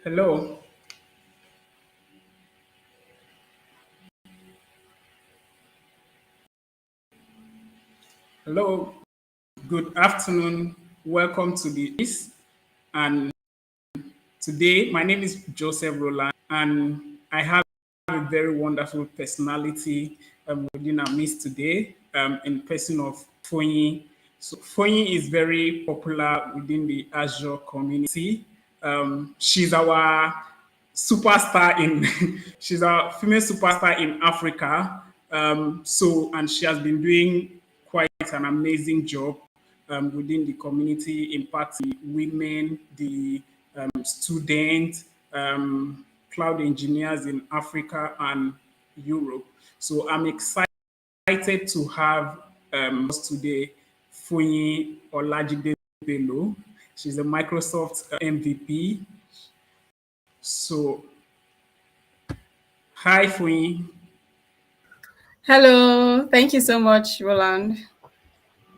Hello, hello, good afternoon. Welcome to the East. And today, my name is Joseph Roland, and I have a very wonderful personality within our midst today, in person of Foyin. So Foyin is very popular within the Azure community. She's our superstar in she's a female superstar in Africa. And she has been doing quite an amazing job within the community, impacting women, the students, cloud engineers in Africa and Europe. So I'm excited to have us today Fuyi Olajide Bello. She's a Microsoft MVP. So, hi Fuyi. Hello, thank you so much, Roland.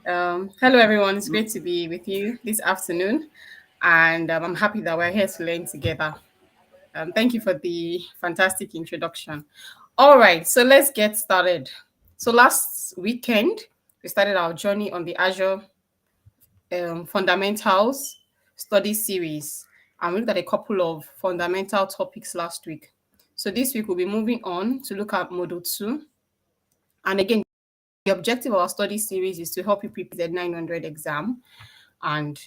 Hello, everyone. It's great to be with you this afternoon, and I'm happy that we're here to learn together. Thank you for the fantastic introduction. All right, so let's get started. So last weekend, we started our journey on the Azure Fundamentals study series, and we looked at a couple of fundamental topics last week. So this week, we'll be moving on to look at Module 2. And again, the objective of our study series is to help you prepare the 900 exam, and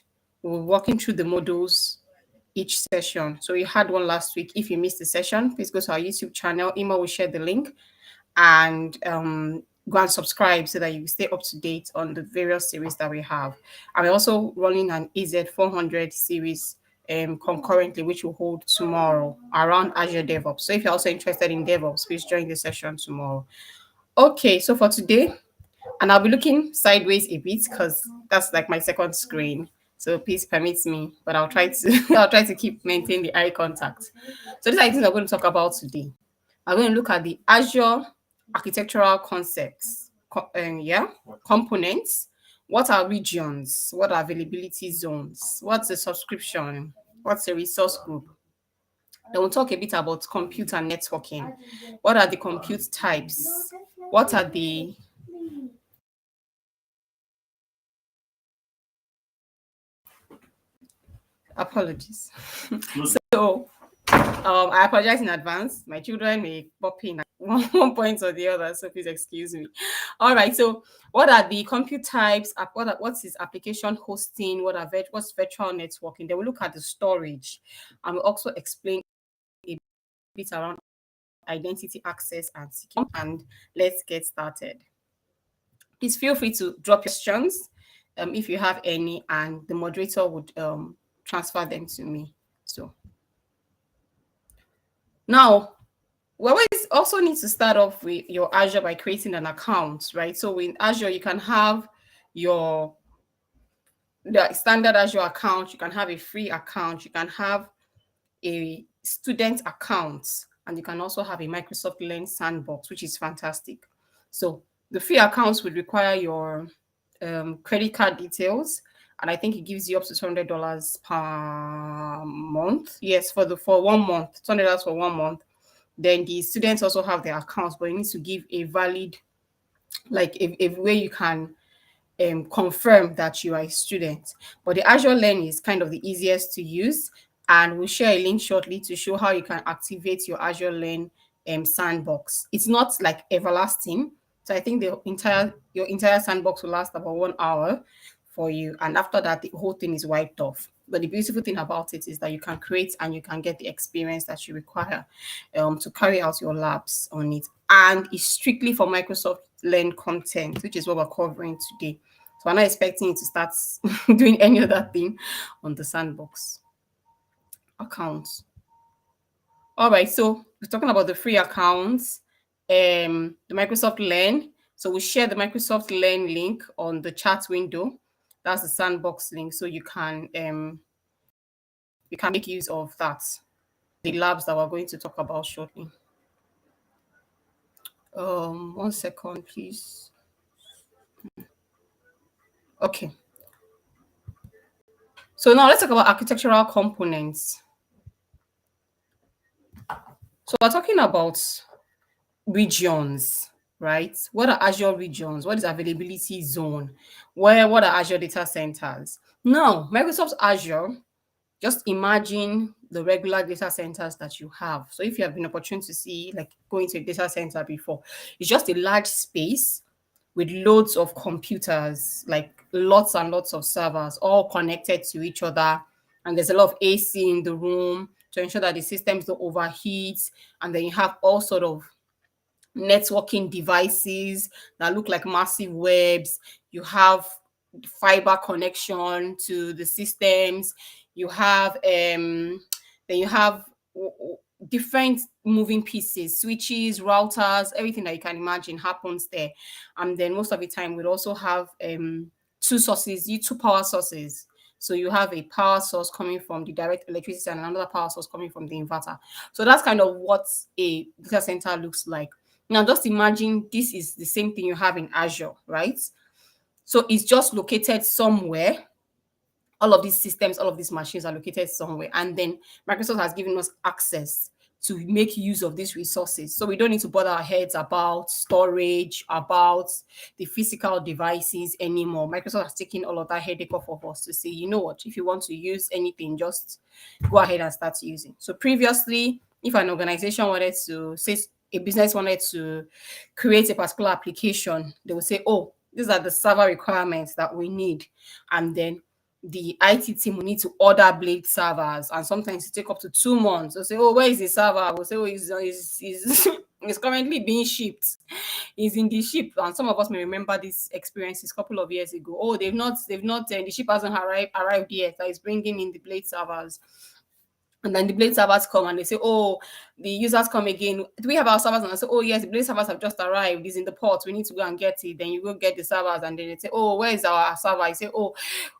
we're walking through the modules each session. So you had one last week. If you missed the session, please go to our YouTube channel. Emma will share the link, and go and subscribe so that you stay up to date on the various series that we have. And we're also running an EZ400 series concurrently, which will hold tomorrow around Azure DevOps. So if you're also interested in DevOps, please join the session tomorrow. Okay, so for today, and I'll be looking sideways a bit because that's like my second screen. So please permit me, but I'll try to I'll try to keep maintain the eye contact. So these are the things I'm going to talk about today. I'm going to look at the Azure architectural concepts, components. What are regions? What are availability zones? What's a subscription? What's a resource group? Then we'll talk a bit about compute and networking. What are the compute types? What are the apologies? So I apologize in advance. My children may pop in at one point or the other, so please excuse me. All right. So, what are the compute types? What is application hosting? What's virtual networking? Then we look at the storage, and we also explain a bit around identity access and security. And let's get started. Please feel free to drop questions if you have any, and the moderator would transfer them to me. So now, we always also need to start off with your Azure by creating an account, right? So in Azure, you can have the standard Azure account, you can have a free account, you can have a student account, and you can also have a Microsoft Learn Sandbox, which is fantastic. So the free accounts would require your credit card details, and I think it gives you up to $200 per month. Yes, for 1 month, $200 for 1 month. Then the students also have their accounts, but you need to give a valid, like a way you can confirm that you are a student. But the Azure Learn is kind of the easiest to use, and we'll share a link shortly to show how you can activate your Azure Learn sandbox. It's not like everlasting, so I think your entire sandbox will last about 1 hour for you, and after that, the whole thing is wiped off. But the beautiful thing about it is that you can create and you can get the experience that you require to carry out your labs on it. And it's strictly for Microsoft Learn content, which is what we're covering today. So I'm not expecting you to start doing any other thing on the sandbox account. All right, so we're talking about the free accounts, the Microsoft Learn. So we share the Microsoft Learn link on the chat window. That's the sandbox link, so you can make use of that. The labs that we're going to talk about shortly. 1 second, please. Okay. So now let's talk about architectural components. So we're talking about regions, right? What are Azure regions? What is availability zone? What are Azure data centers? Now, Microsoft Azure, just imagine the regular data centers that you have. So if you have been opportune to see, like going to a data center before, it's just a large space with loads of computers, like lots and lots of servers, all connected to each other. And there's a lot of AC in the room to ensure that the systems don't overheat. And then you have all sort of networking devices that look like massive webs. You have fiber connection to the systems. You have then you have different moving pieces, switches, routers, everything that you can imagine happens there. And then most of the time we'd also have two power sources. So you have a power source coming from the direct electricity and another power source coming from the inverter. So that's kind of what a data center looks like. Now, just imagine this is the same thing you have in Azure, right? So it's just located somewhere. All of these systems, all of these machines are located somewhere. And then Microsoft has given us access to make use of these resources. So we don't need to bother our heads about storage, about the physical devices anymore. Microsoft has taken all of that headache off of us to say, you know what, if you want to use anything, just go ahead and start using. So previously, if an organization wanted to say a business wanted to create a particular application, they would say, oh, these are the server requirements that we need. And then the IT team will need to order blade servers, and sometimes it take up to 2 months. They'll say, oh, where is the server? We'll say, oh, it's currently being shipped. It's in the ship. And some of us may remember these experiences a couple of years ago. Oh, the ship hasn't arrived yet. That is bringing in the blade servers. And then the blade servers come and they say, oh, the users come again. Do we have our servers? And I say, oh, yes, the blade servers have just arrived. It's in the port. We need to go and get it. Then you go get the servers. And then they say, oh, where is our server? I say, oh,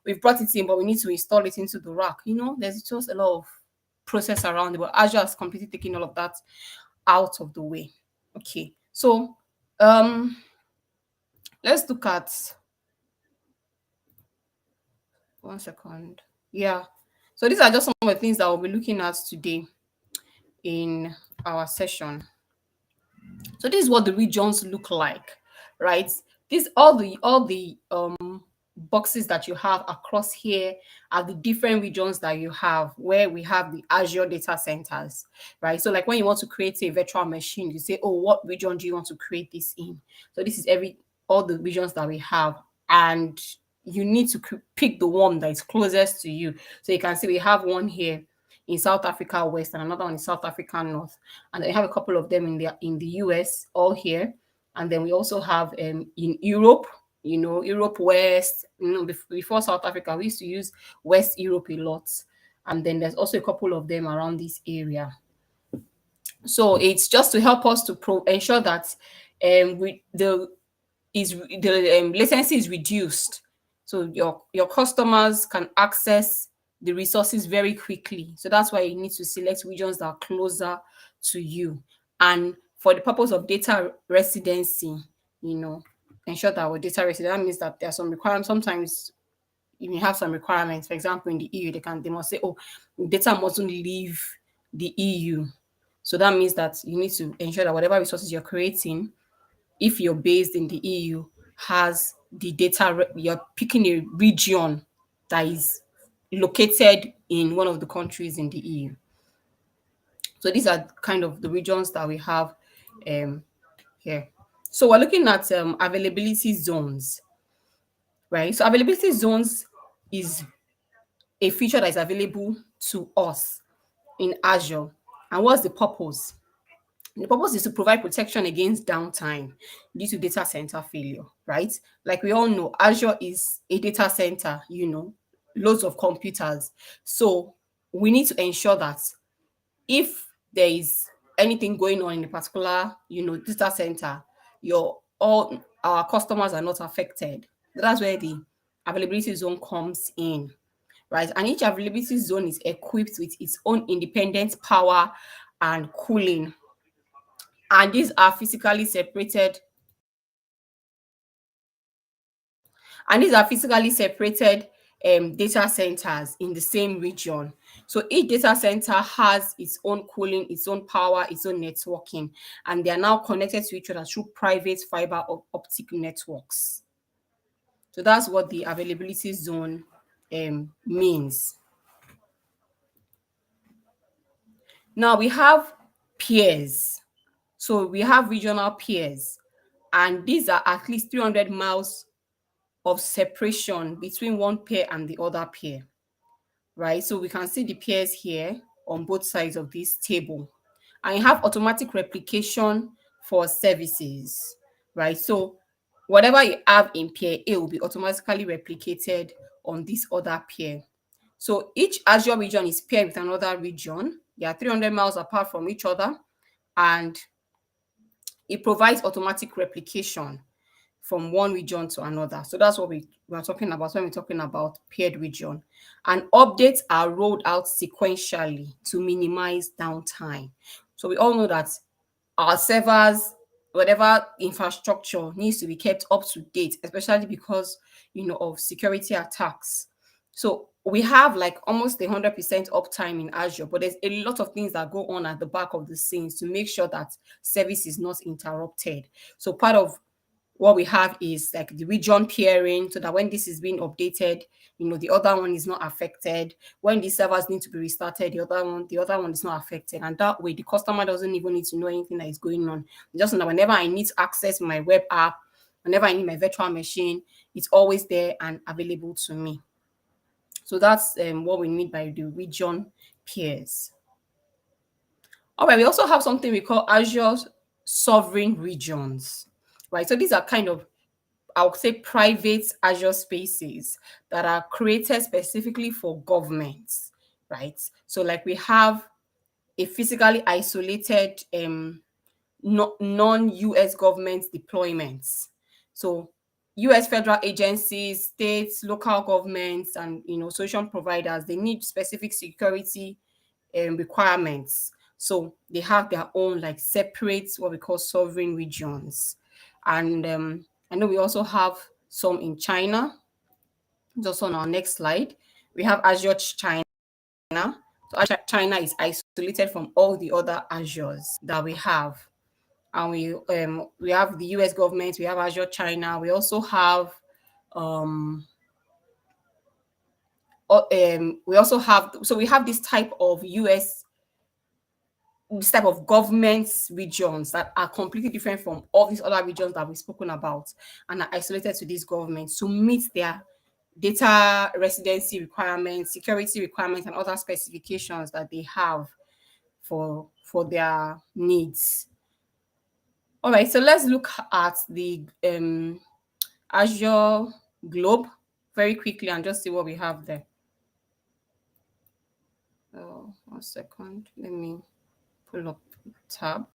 we've brought it in, but we need to install it into the rack. There's just a lot of process around it. But Azure has completely taken all of that out of the way. Okay. So let's look at 1 second. Yeah. So these are just some of the things that we'll be looking at today in our session. So this is what the regions look like, right? These all the boxes that you have across here are the different regions that you have where we have the Azure data centers, right? So like when you want to create a virtual machine, you say, oh, what region do you want to create this in? So this is all the regions that we have, and you need to pick the one that is closest to you. So you can see we have one here in South Africa West and another one in South Africa North, and then we have a couple of them in the US all here, and then we also have in Europe, Europe West. Before South Africa, we used to use West Europe a lot, and then there's also a couple of them around this area. So it's just to help us to ensure that the latency is reduced, so your customers can access the resources very quickly. So that's why you need to select regions that are closer to you. And for the purpose of data residency, ensure that our data resident, that means that there are some requirements. Sometimes you may have some requirements. For example, in the EU, they must say, oh, data mustn't leave the EU. So that means that you need to ensure that whatever resources you're creating, if you're based in the EU, has the data, you're picking a region that is located in one of the countries in the EU. So these are kind of the regions that we have here. So we're looking at availability zones, right? So availability zones is a feature that is available to us in Azure. And what's the purpose? The purpose is to provide protection against downtime due to data center failure, right? Like we all know, Azure is a data center, loads of computers. So we need to ensure that if there is anything going on in a particular, data center, all our customers are not affected. That's where the availability zone comes in, right? And each availability zone is equipped with its own independent power and cooling, and these are physically separated data centers in the same region. So each data center has its own cooling, its own power, its own networking, and they are now connected to each other through private fiber optic networks. So that's what the availability zone means. Now we have peers. So we have regional peers, and these are at least 300 miles of separation between one pair and the other pair, right? So we can see the pairs here on both sides of this table. And you have automatic replication for services, right? So whatever you have in pair A will be automatically replicated on this other pair. So each Azure region is paired with another region. They are 300 miles apart from each other, and it provides automatic replication from one region to another. So that's what we are talking about when we're talking about paired region. And updates are rolled out sequentially to minimize downtime. So we all know that our servers, whatever infrastructure needs to be kept up to date, especially because of security attacks. So we have like almost 100% uptime in Azure, but there's a lot of things that go on at the back of the scenes to make sure that service is not interrupted. So part of what we have is like the region peering, so that when this is being updated, the other one is not affected. When the servers need to be restarted, the other one is not affected. And that way the customer doesn't even need to know anything that is going on. Just know that whenever I need to access my web app, whenever I need my virtual machine, it's always there and available to me. So that's what we mean by the region peers. All right, we also have something we call Azure sovereign regions, right? So these are kind of, I would say, private Azure spaces that are created specifically for governments, right? So like we have a physically isolated non-US government deployments. So US federal agencies, states, local governments, and solution providers, they need specific security requirements. So they have their own like separate what we call sovereign regions. And I know we also have some in China. Just on our next slide, we have Azure China. So Azure China is isolated from all the other Azures that we have. And we have the US government, we have Azure China, we also have we have this type of government regions that are completely different from all these other regions that we've spoken about and are isolated to these governments to meet their data residency requirements, security requirements, and other specifications that they have for their needs. All right, so let's look at the Azure Globe very quickly and just see what we have there. Oh, 1 second. Let me pull up the tab.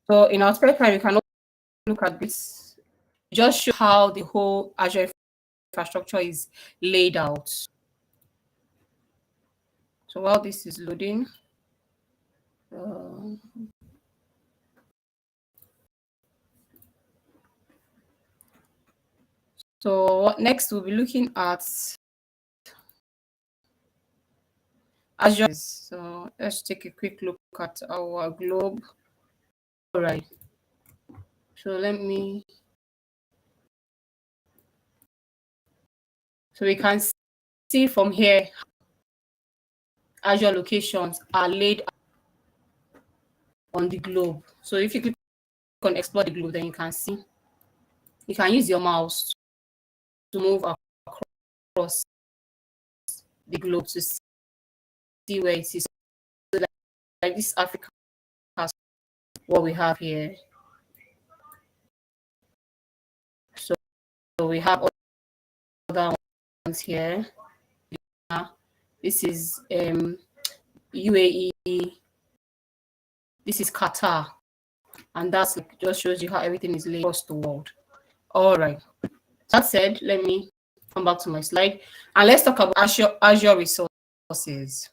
So in our spare time, you can look at this. Just show how the whole Azure infrastructure is laid out. So while this is loading, so next we'll be looking at Azure. So let's take a quick look at our globe. All right. So so we can see from here Azure locations are laid on the globe. So if you click on explore the globe, then you can see, you can use your mouse to move across the globe to see where it is. So like this Africa has what we have here. So we have other ones here. This is UAE. This is Qatar. And that's just shows you how everything is laid across the world. All right. That said, let me come back to my slide and let's talk about Azure resources.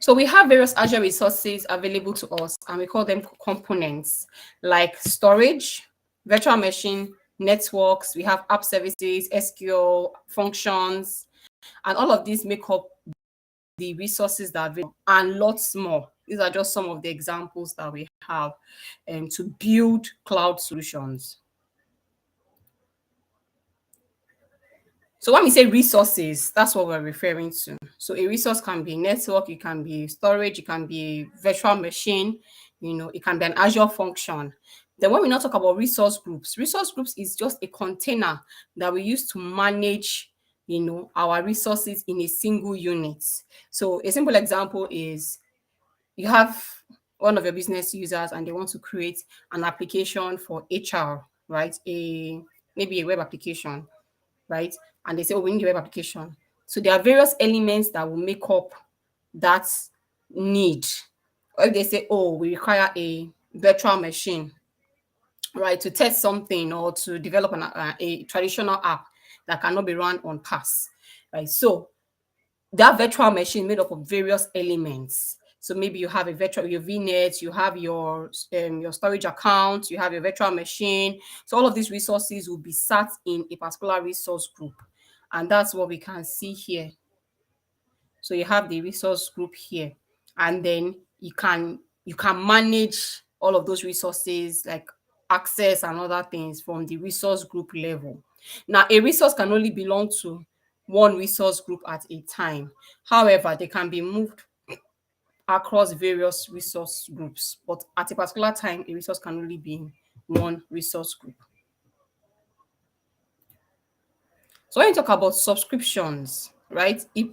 So we have various Azure resources available to us, and we call them components, like storage, virtual machine, networks. We have app services, SQL functions, and all of these make up the resources that are available, and lots more. These are just some of the examples that we have to build cloud solutions. So when we say resources, that's what we're referring to. So a resource can be network, it can be storage, it can be virtual machine, it can be an Azure function. Then when we now talk about resource groups is just a container that we use to manage, our resources in a single unit. So a simple example is you have one of your business users and they want to create an application for HR, right? Maybe a web application, right? And they say, oh, we need a web application. So there are various elements that will make up that need. Or if they say, oh, we require a virtual machine, right, to test something or to develop a traditional app that cannot be run on pass, right? So that virtual machine made up of various elements. So maybe you have your VNet, you have your storage account, you have your virtual machine. So all of these resources will be sat in a particular resource group, and that's what we can see here. So you have the resource group here, and then you can manage all of those resources like access and other things from the resource group level. Now, a resource can only belong to one resource group at a time. However, they can be moved across various resource groups, but at a particular time, a resource can only be in one resource group. So when you talk about subscriptions, right? If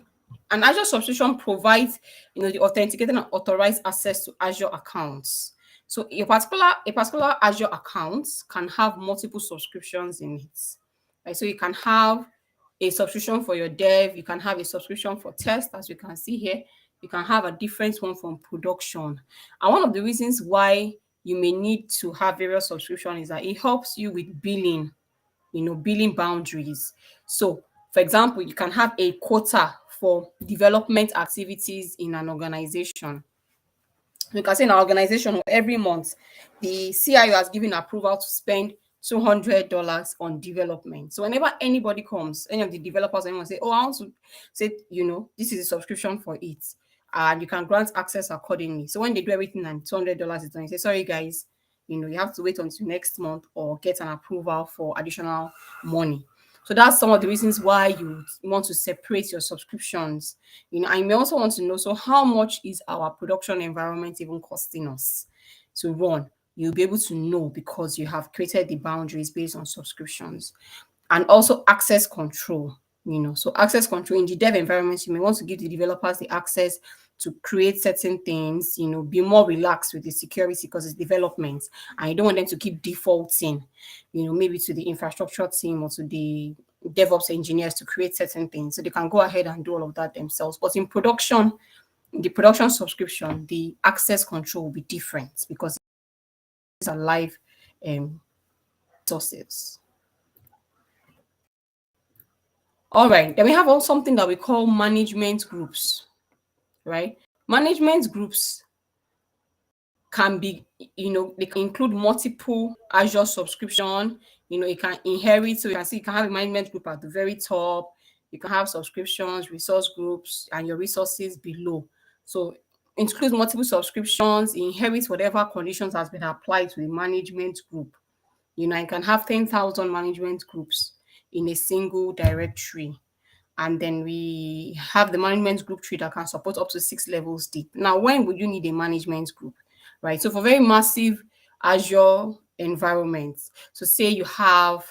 an Azure subscription provides, the authenticated and authorized access to Azure accounts. So a particular Azure account can have multiple subscriptions in it. Right? So you can have a subscription for your dev, you can have a subscription for test, as you can see here. You can have a different one from production. And one of the reasons why you may need to have various subscriptions is that it helps you with billing boundaries. So, for example, you can have a quota for development activities in an organization. You can say in our organization every month, the CIO has given approval to spend $200 on development. So whenever anybody comes, any of the developers, anyone say, oh, I want to say, this is a subscription for it. And you can grant access accordingly. So when they do everything and $200 is done, you say, sorry guys, you have to wait until next month or get an approval for additional money. So that's some of the reasons why you want to separate your subscriptions. I may also want to know, so how much is our production environment even costing us to run? You'll be able to know because you have created the boundaries based on subscriptions. And also access control. So access control in the dev environment, you may want to give the developers the access to create certain things, be more relaxed with the security because it's development and you don't want them to keep defaulting, maybe to the infrastructure team or to the DevOps engineers to create certain things. So they can go ahead and do all of that themselves. But in production, the production subscription, the access control will be different because these are live sources. All right, then we have also something that we call management groups, right? Management groups can be, they can include multiple Azure subscription. It can inherit. So you can see you can have a management group at the very top. You can have subscriptions, resource groups, and your resources below. So includes multiple subscriptions, inherits whatever conditions has been applied to the management group. You can have 10,000 management groups in a single directory. And then we have the management group tree that can support up to 6 levels deep. Now, when would you need a management group, right? So for very massive Azure environments, so say you have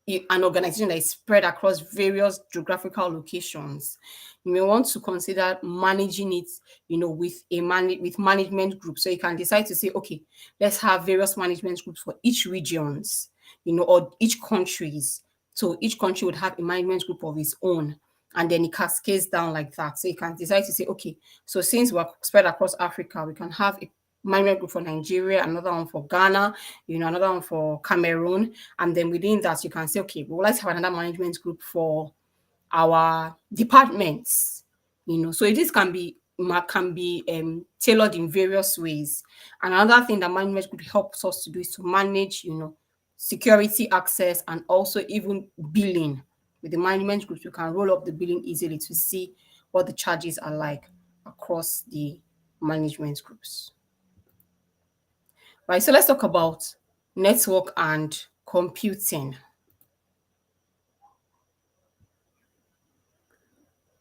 an organization that is spread across various geographical locations, you may want to consider managing it, with with management groups. So you can decide to say, okay, let's have various management groups for each regions, or each countries. So each country would have a management group of its own, and then it cascades down like that. So you can decide to say, okay, so since we're spread across Africa, we can have a management group for Nigeria, another one for Ghana, another one for Cameroon. And then within that, you can say, okay, well, let's have another management group for our departments. So this can be can be tailored in various ways. And another thing that management group helps us to do is to manage, security access and also even billing. With the management groups, you can roll up the billing easily to see what the charges are like across the management groups. Right, so let's talk about network and computing.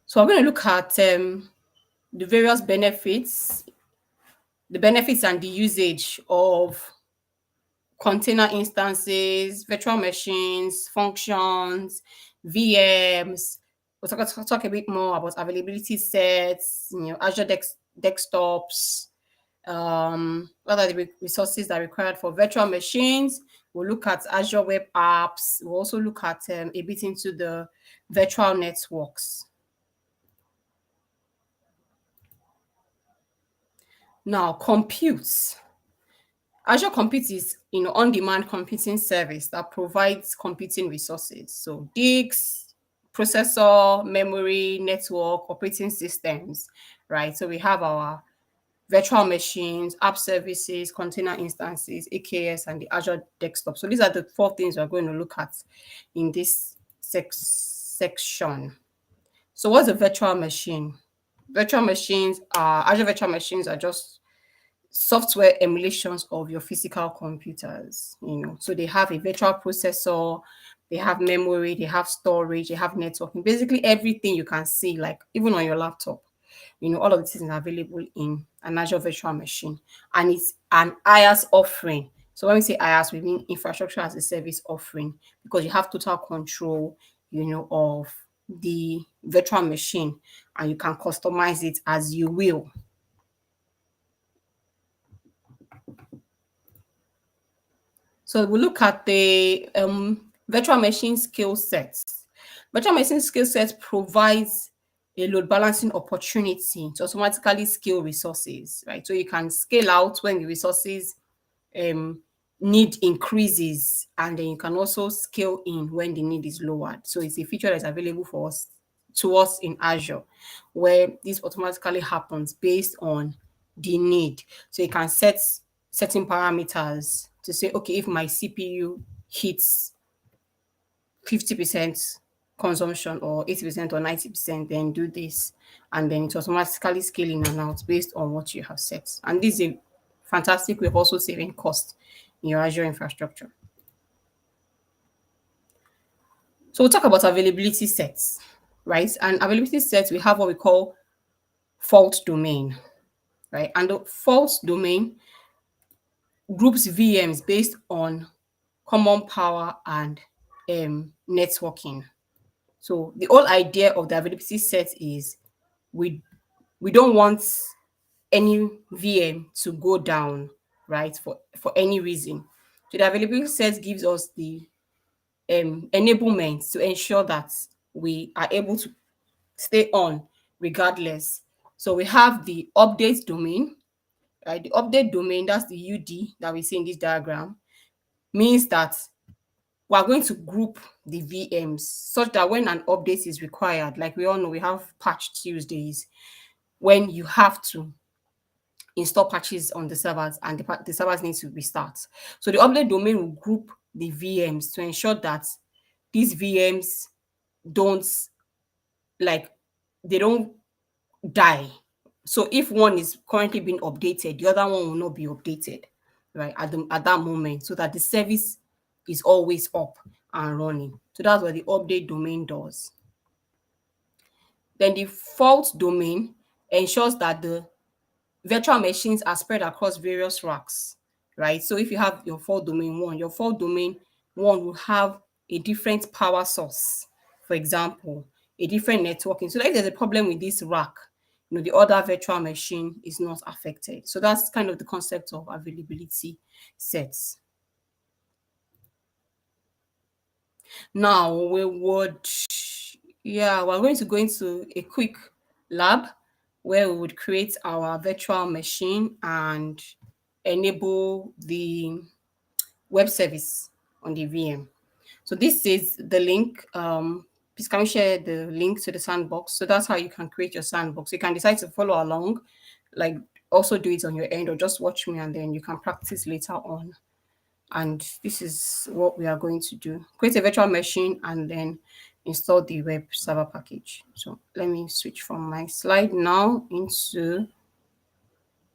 So I'm going to look at the various benefits, the benefits and the usage of container instances, virtual machines, functions, VMs. We'll talk a bit more about availability sets, Azure desktops, what are the resources that are required for virtual machines. We'll look at Azure web apps. We'll also look at a bit into the virtual networks. Now, compute. Azure Compute is on-demand computing service that provides computing resources. So disks, processor, memory, network, operating systems, right? So we have our virtual machines, app services, container instances, AKS, and the Azure desktop. So these are the 4 things we're going to look at in this section. So what's a virtual machine? Azure virtual machines are just software emulations of your physical computers. So they have a virtual processor, they have memory, they have storage, they have networking, basically everything you can see, like even on your laptop. All of these things are available in an Azure virtual machine, and it's an IaaS offering. So when we say IaaS, we mean infrastructure as a service offering, because you have total control, of the virtual machine, and you can customize it as you will. So we look at the virtual machine skill sets. Virtual machine skill sets provides a load balancing opportunity to automatically scale resources, right? So you can scale out when the resources need increases, and then you can also scale in when the need is lowered. So it's a feature that's available for us to us in Azure, where this automatically happens based on the need. So you can set certain parameters to say, okay, if my CPU hits 50% consumption or 80% or 90%, then do this. And then it's automatically scaling and out based on what you have set. And this is a fantastic way of also saving cost in your Azure infrastructure. So we'll talk about availability sets, right? And availability sets, we have what we call fault domain, right? And the fault domain groups VMs based on common power and networking. So the whole idea of the availability set is we don't want any VM to go down, right? For any reason. So the availability set gives us the enablement to ensure that we are able to stay on regardless. So we have the update domain, right? The update domain, that's the UD that we see in this diagram, means that we are going to group the VMs such that when an update is required, like we all know, we have patch Tuesdays when you have to install patches on the servers and the servers need to restart. So the update domain will group the VMs to ensure that these VMs don't like they don't die. So if one is currently being updated, the other one will not be updated, right, at that moment, so that the service is always up and running. So that's what the update domain does. Then the fault domain ensures that the virtual machines are spread across various racks, right? So if you have your fault domain one, your fault domain one will have a different power source, for example, a different networking. So if there's a problem with this rack, the other virtual machine is not affected. So that's kind of the concept of availability sets. Now we're going to go into a quick lab where we would create our virtual machine and enable the web service on the VM. So this is the link please can we share the link to the sandbox? So that's how you can create your sandbox. You can decide to follow along, like also do it on your end, or just watch me and then you can practice later on. And this is what we are going to do. Create a virtual machine and then install the web server package. So let me switch from my slide now into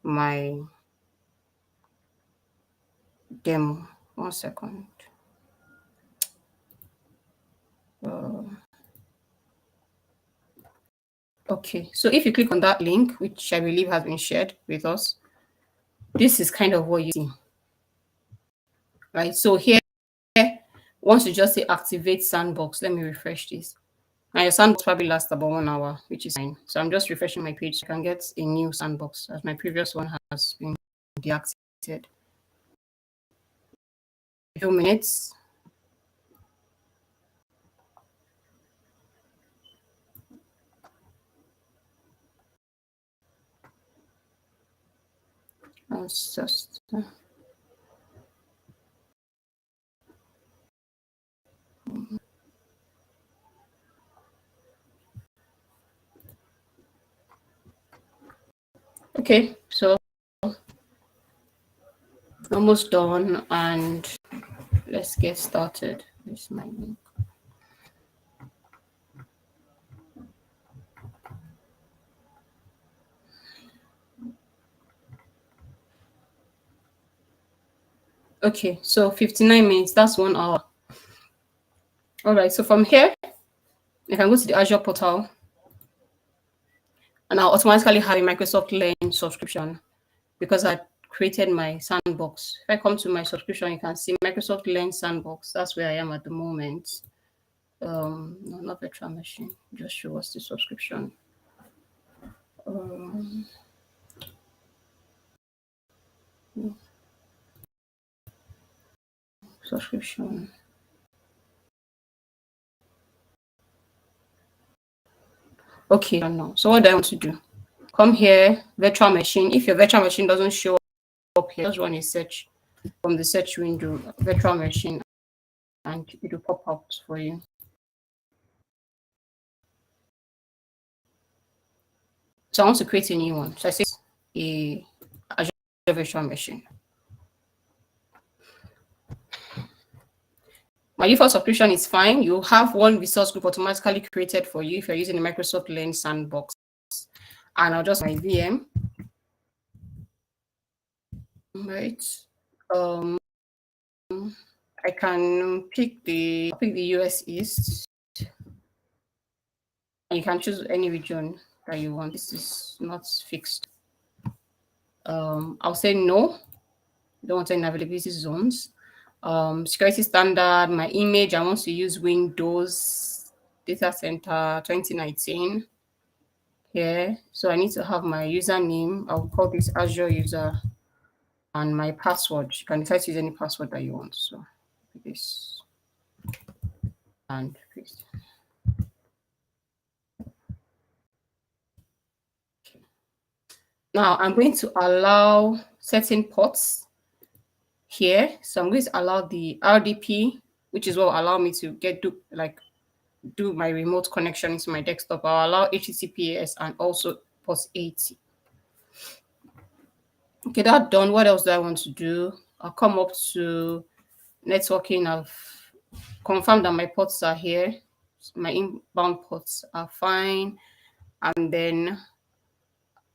my demo. 1 second. Okay, so if you click on that link, which I believe has been shared with us, this is kind of what you see. Right, so here, once you just say activate sandbox, let me refresh this. And your sandbox probably lasts about 1 hour, which is fine. So I'm just refreshing my page so I can get a new sandbox as my previous one has been deactivated. A few minutes. Let's just okay, so almost done, and let's get started. This is my link. Okay, so 59 minutes, that's 1 hour. All right, so from here, I can go to the Azure portal and I'll automatically have a Microsoft Learn subscription because I created my sandbox. If I come to my subscription, you can see Microsoft Learn Sandbox. That's where I am at the moment. No, not virtual machine. Just show us the subscription. Subscription. Okay, no. So what do I want to do? Come here, virtual machine. If your virtual machine doesn't show up here, just run a search from the search window, virtual machine, and it will pop up for you. So I want to create a new one. So I say a Azure virtual machine. My default subscription is fine. You have one resource group automatically created for you if you're using the Microsoft Learn Sandbox. And I'll just my VM. Right. I can pick the US East. And you can choose any region that you want. This is not fixed. I'll say no. Don't want any availability zones. Security standard, my image, I want to use Windows Data Center 2019 here. So I need to have my username. I'll call this Azure user, and my password. You can decide to use any password that you want. So this and paste. Okay. Now I'm going to allow certain ports here. So I'm going to allow the RDP, which is what will allow me to do my remote connection into my desktop. I'll allow HTTPS and also port 80. Okay, that's done. What else do I want to do? I'll come up to networking. I've confirmed that my ports are here. My inbound ports are fine. And then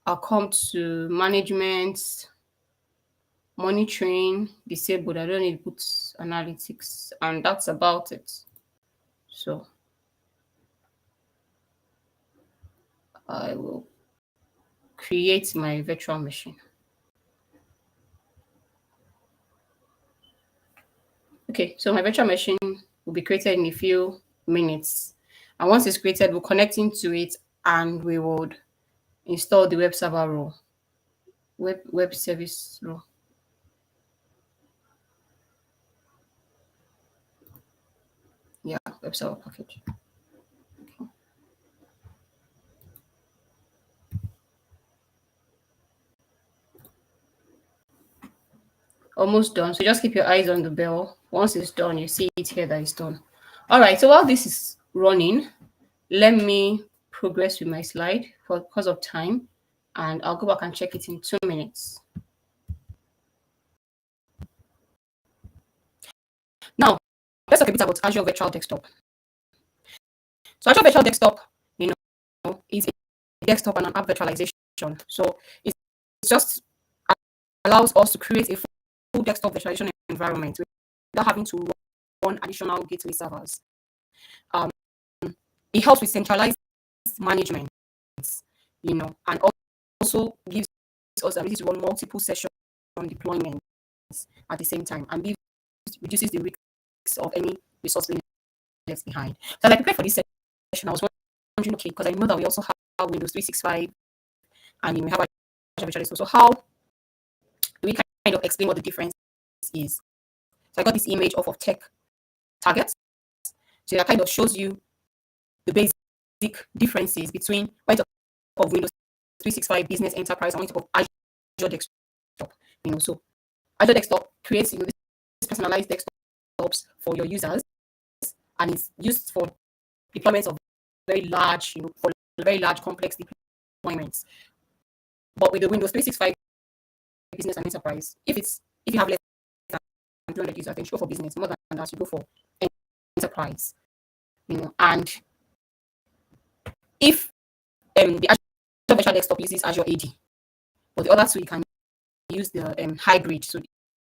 I'll come to management, monitoring, disabled. I don't need to put analytics, and that's about it. So I will create my virtual machine. Okay, so my virtual machine will be created in a few minutes. And once it's created, we'll connect into it and we would install the web server role, web service role. Yeah, web server package. Okay. Almost done. So just keep your eyes on the bell. Once it's done, you see it here that it's done. All right, so while this is running, let me progress with my slide because of time, and I'll go back and check it in 2 minutes. Now, let's talk a bit about Azure Virtual Desktop. So Azure Virtual Desktop, is a desktop and an app virtualization. So it just allows us to create a full desktop virtualization environment without having to run additional gateway servers. Um, it helps with centralized management, and also gives us the ability to run multiple session deployments at the same time, and reduces the risks of any resource being left behind. So as I prepared for this session, I was wondering, okay, because I know that we also have Windows 365 and we have Azure Virtual Desktop. So how do we kind of explain what the difference is? So I got this image of tech targets. So that kind of shows you the basic differences between when talk of Windows 365 Business Enterprise and when talk of Azure Desktop. So Azure Desktop creates these personalized desktops for your users, and it's used for deployments of very large, for very large complex deployments. But with the Windows 365 Business and Enterprise, if you have less than 200 users, then you go for business. More than that, you go for enterprise. And if the Azure Virtual Desktop uses Azure AD, but the other two you can use the hybrid. So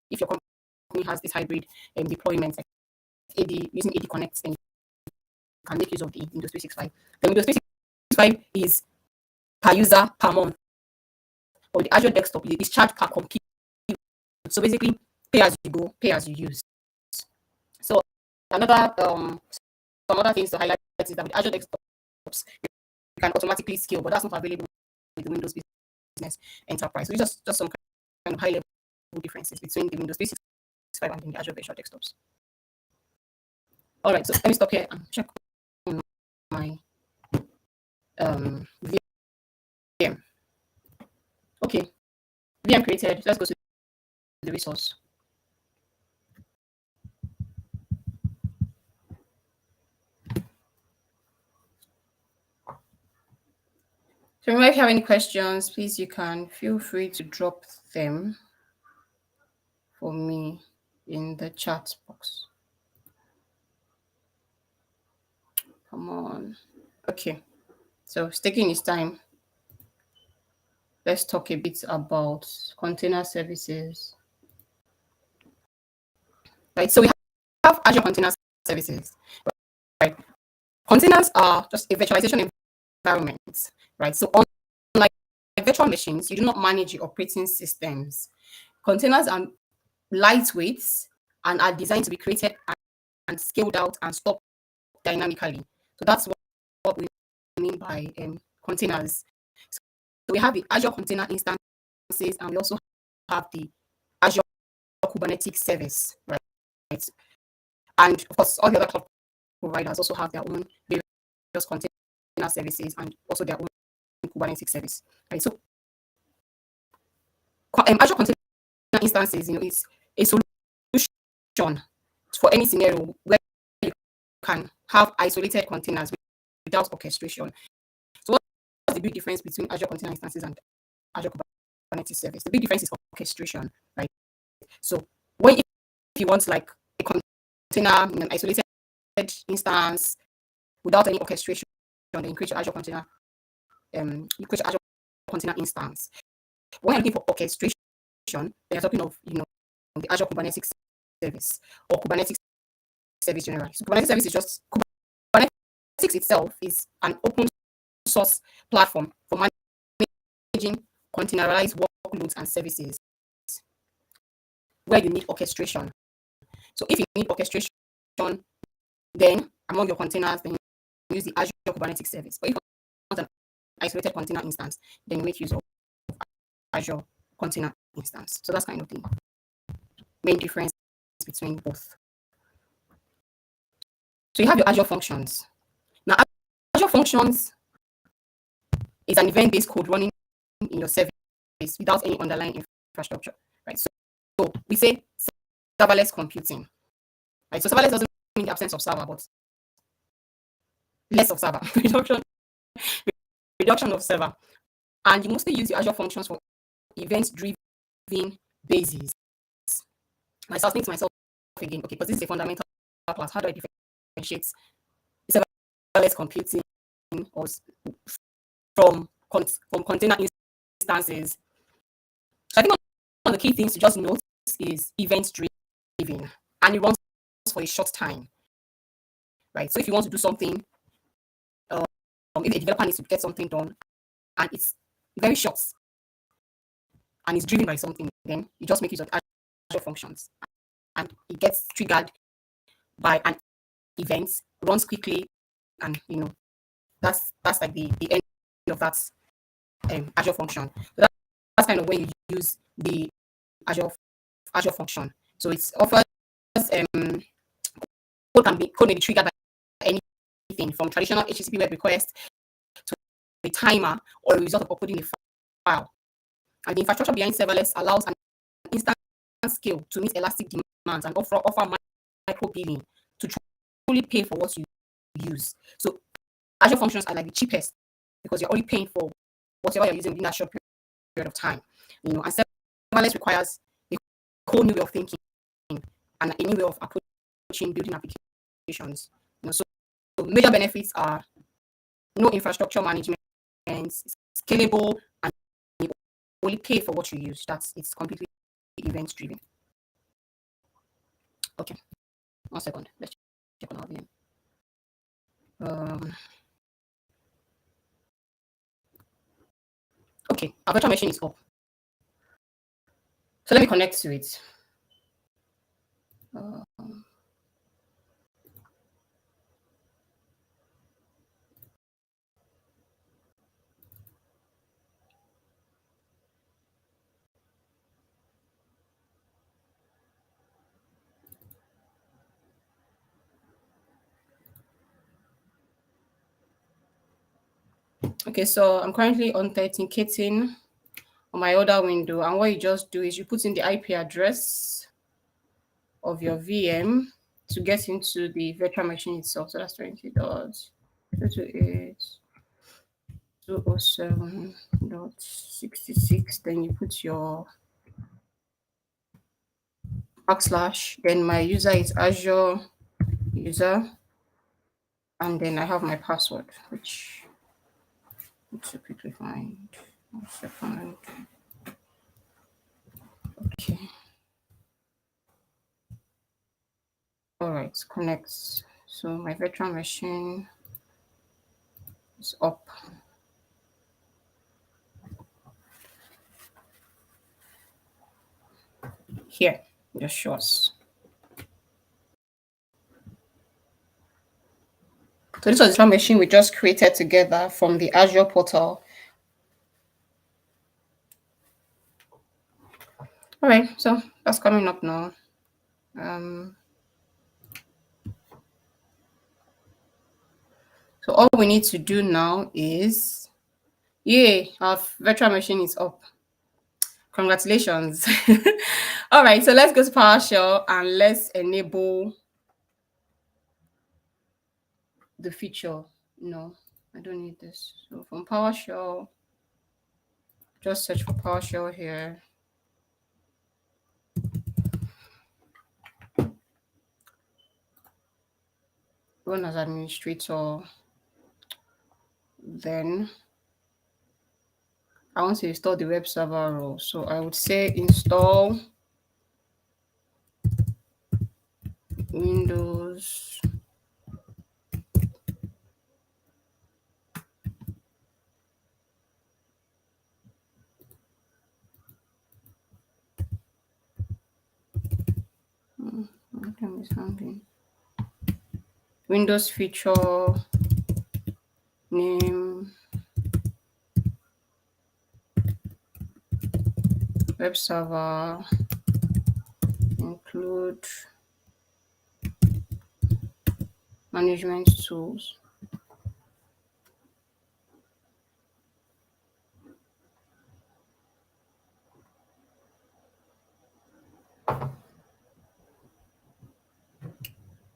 if your company has this hybrid deployment, like AD using AD Connect, then you can make use of the Windows 365. The Windows 365 is per user per month, but the Azure Desktop is charged per compute. So basically, pay as you go, pay as you use. So some other things to highlight is that with Azure Desktops, you can automatically scale, but that's not available with the Windows Business Enterprise. So it's just some kind of high level differences between the Windows 365 and the Azure Virtual Desktops. All right, so let me stop here and check on my VM. Okay, VM created. Let's go to the resource. So if you have any questions, please, you can feel free to drop them for me in the chat box. Come on. Okay, so it's taking its time. Let's talk a bit about container services. Right, so we have Azure Container Services. Right, containers are just a virtualization environment. Right, so unlike virtual machines, you do not manage your operating systems. Containers are lightweight and are designed to be created and scaled out and stored dynamically. So that's what we mean by containers. So we have the Azure Container Instances, and we also have the Azure Kubernetes Service, right? And of course, all the other cloud providers also have their own various container services and also their own Kubernetes service, right? So Azure Container Instances, is a solution for any scenario where you can have isolated containers without orchestration. So what's the big difference between Azure Container Instances and Azure Kubernetes Service? The big difference is orchestration, right? So if you want like a container in an isolated instance without any orchestration, then you create your Azure Container, Container Instance. When you're looking for orchestration, then you're talking of the Azure Kubernetes Service or Kubernetes Service generally. So Kubernetes Service is just Kubernetes itself is an open source platform for managing containerized workloads and services where you need orchestration. So if you need orchestration, then among your containers, then you use the Azure Kubernetes Service. But if you want an isolated container instance, then you make use of Azure Container Instance. So that's kind of the main difference between both. So you have your Azure Functions. Now, Azure Functions is an event-based code running in your service without any underlying infrastructure, right? So we say serverless computing, right? So serverless doesn't mean the absence of server, but less of server, reduction of server. And you mostly use your Azure functions for event-driven basis. I was thinking to myself again, okay, because this is a fundamental class. How do I differentiate serverless computing or from container instances? So I think one of the key things to just note is event-driven, and it runs for a short time, right? So if you want to do something, if a developer needs to get something done, and it's very short and it's driven by something, then you just make use of Azure functions, and it gets triggered by an event, runs quickly, and that's like the end of that Azure function. So that's kind of when you use the Azure function. So it offers code may be triggered by anything from traditional HTTP web request to a timer or a result of uploading a file. And the infrastructure behind serverless allows an instant scale to meet elastic demands and offer micro billing to truly pay for what you use. So Azure functions are like the cheapest because you're only paying for whatever you're using within that short period of time. And serverless requires a whole new way of thinking and a new way of approaching building applications. So major benefits are no infrastructure management, scalable, and you only pay for what you use. It's completely event driven. Okay, 1 second. Let's check on our VM. Okay, our virtual machine is up. So let me connect to it. Okay, so I'm currently authenticating on my other window, and what you just do is you put in the IP address of your VM to get into the virtual machine itself. So that's 20.207.66. Then you put your /, then my user is Azure user, and then I have my password, which I need to quickly find. 1 second. Okay. All right, connect. So my virtual machine is up. Here, just show us. So this was the virtual machine we just created together from the Azure portal. All right, so that's coming up now. So all we need to do now is, yay, our virtual machine is up. Congratulations. All right, so let's go to PowerShell and let's enable the feature. No, I don't need this. So from PowerShell, just search for PowerShell here. Run as administrator. Then I want to install the web server role. So I would say install Windows Windows feature name web server include management tools.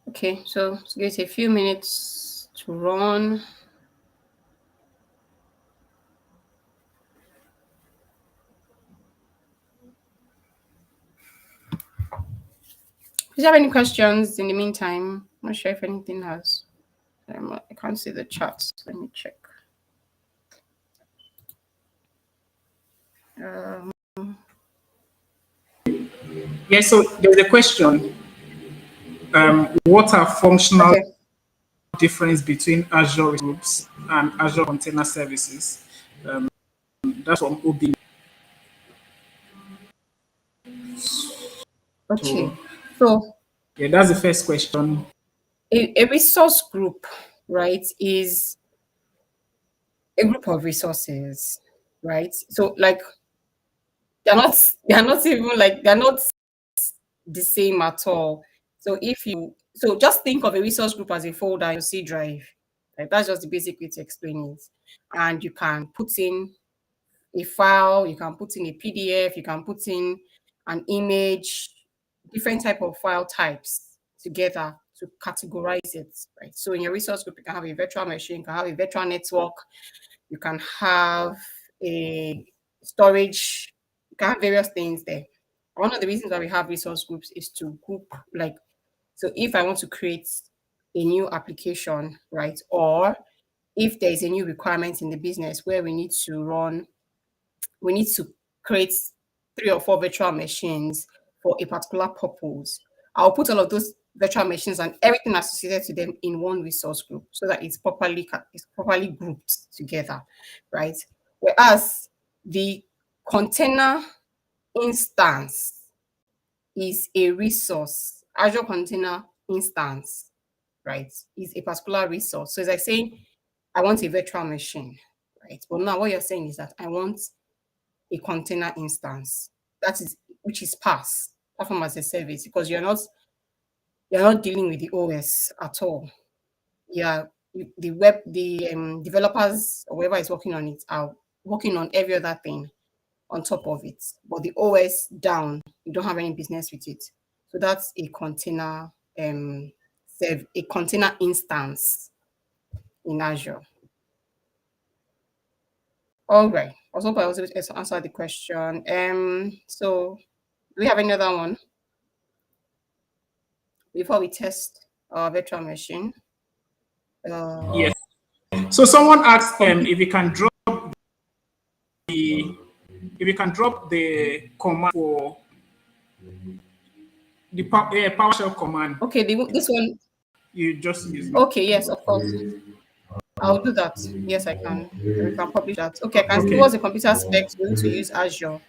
Okay, so give it a few minutes to run. Do you have any questions in the meantime? I'm not sure if anything has. I can't see the chat. Let me check. Yes, so there's a question. What are functional difference between Azure groups and Azure Container Services? That's from OB. Okay. So, So yeah, that's the first question. a resource group, right, is a group of resources, right? So like they're not even like they're not the same at all. So just think of a resource group as a folder in your C drive. Like that's just the basic way to explain it. And you can put in a file, you can put in a PDF, you can put in an image, different type of file types together to categorize it, right? So in your resource group, you can have a virtual machine, you can have a virtual network, you can have a storage, you can have various things there. One of the reasons why we have resource groups is to group, like, so if I want to create a new application, right, or if there is a new requirement in the business where we need to create 3 or 4 virtual machines for a particular purpose. I'll put all of those virtual machines and everything associated to them in one resource group so that it's properly grouped together, right? Whereas the container instance is a resource. Azure Container Instance, right, is a particular resource. So it's like saying, I want a virtual machine, right? But now what you're saying is that I want a container instance. That is, which is PaaS, platform as a service, because you're not dealing with the OS at all. Yeah, the developers or whoever is working on it are working on every other thing on top of it. But the OS down, you don't have any business with it. So that's a container a container instance in Azure. All right. I hope I was able to answer the question. So do we have another one before we test our virtual machine? Yes. So someone asked Computer. the if you can drop the command for the PowerShell command. Okay, this one. You just use it. Okay, yes, of course. I'll do that. Yes, I can. We can publish that. Okay, I can see Okay. what's the computer specs. We need to use Azure.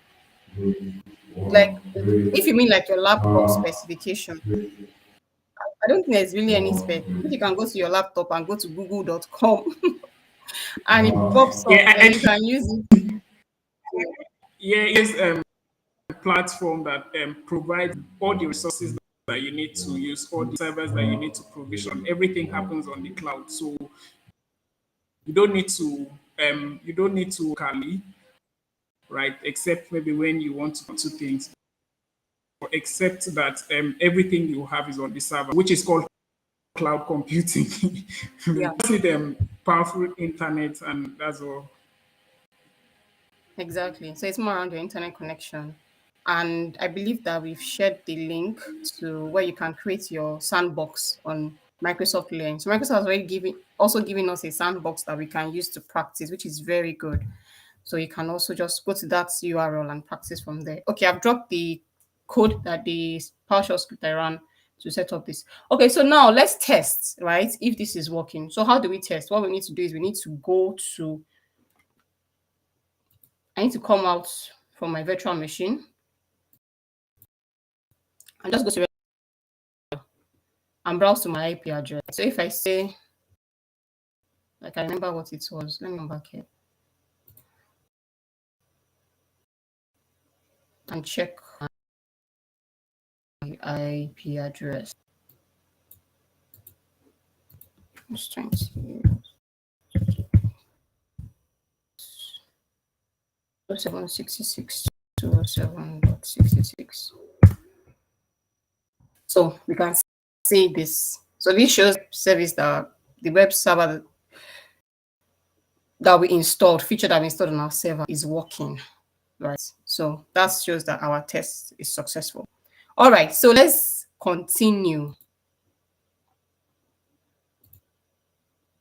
Like, if you mean like your laptop specification, I don't think there's really any spec. If you can go to your laptop and go to google.com and it pops up, Yeah, then you can use it. yeah, it's a platform that provides all the resources that you need to use, all the servers that you need to provision. Everything happens on the cloud, so you don't need to locally, right? Except maybe when you want to do things. Except that everything you have is on the server, which is called cloud computing. Yeah, You just need powerful internet, and that's all. exactly. So it's more around your internet connection. And I believe that we've shared the link to where you can create your sandbox on Microsoft Learn. So Microsoft has already given us a sandbox that we can use to practice, which is very good. So you can also just go to that URL and practice from there. Okay, I've dropped the code that the PowerShell script I ran to set up this. Okay, so now let's test, right, if this is working. So how do we test? What we need to do is we need to I need to come out from my virtual machine and just go to and browse to my IP address. So if I say, like, I remember what it was. Let me go back here and check my IP address. Just trying to see. 0766.207.66. So we can see this. So this shows service that the web server that we installed, feature that we installed on our server is working, right? So that shows that our test is successful. All right, so let's continue.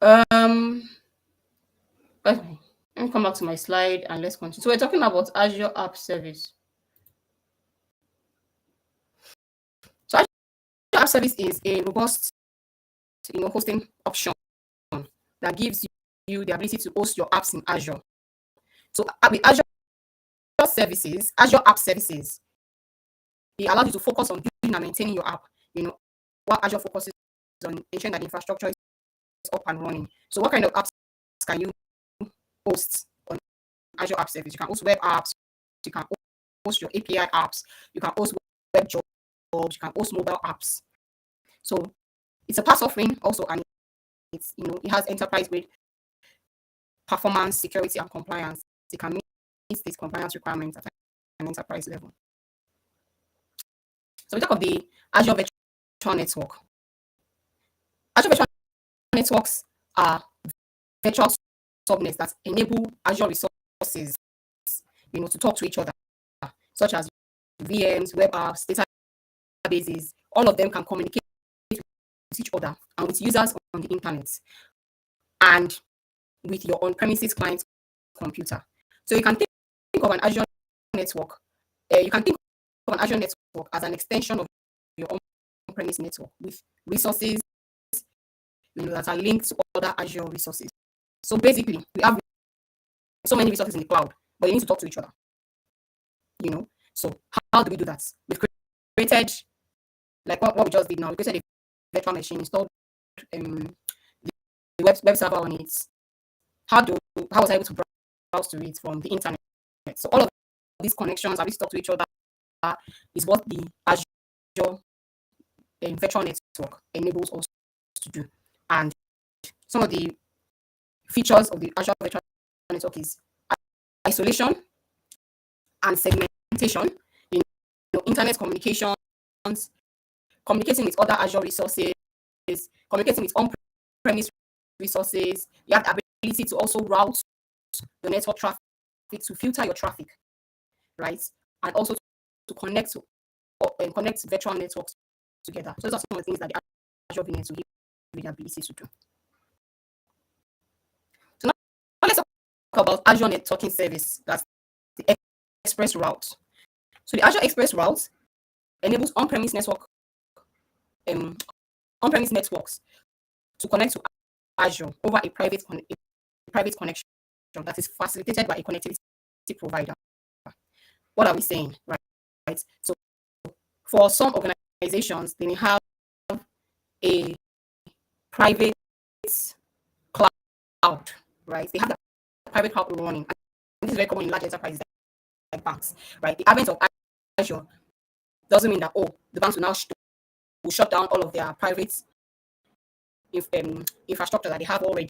Let me come back to my slide and let's continue. So we're talking about Azure App Service. So Azure App Service is a robust, hosting option that gives you the ability to host your apps in Azure. So with Azure App Services, it allows you to focus on building and maintaining your app, while Azure focuses on ensuring that the infrastructure is up and running. So what kind of apps can you host on Azure App Service? You can host web apps, you can host your API apps, you can host web jobs, you can host mobile apps. So it's a PaaS offering also, and it's it has enterprise grade performance, security, and compliance. It can meet these compliance requirements at an enterprise level. So we talk of the Azure Virtual Network. Azure Virtual Networks are virtual subnets that enable Azure resources, to talk to each other, such as VMs, web apps, databases. All of them can communicate with each other and with users on the internet and with your on-premises client computer. So you can think of an Azure network. You can think of an Azure network as an extension of your on-premise network with resources that are linked to other Azure resources. So basically, we have so many resources in the cloud, but they need to talk to each other. So how do we do that? We've created, like what we just did now, we created a virtual machine, installed the web server on it. How was I able to browse to it from the internet? So all of these connections, how we talk to each other, is what the Azure virtual network enables us to do. And some of the features of the Azure virtual network is isolation and segmentation, internet communications, communicating with other Azure resources, communicating with on-premise resources. You have the ability to also route the network traffic, to filter your traffic, right? And also to connect virtual networks together. So those are some of the things that the Azure VNet will give you the ability to do. So now let's talk about Azure Networking Service. That's the ExpressRoute. So the Azure ExpressRoute enables on-premise networks to connect to Azure over a private connection that is facilitated by a connectivity provider. What are we saying, right? So for some organizations, they may have a private cloud, right? They have the private cloud running. And this is very common in large enterprises like banks, right? The advent of Azure doesn't mean that, the banks will shut down all of their private infrastructure that they have already,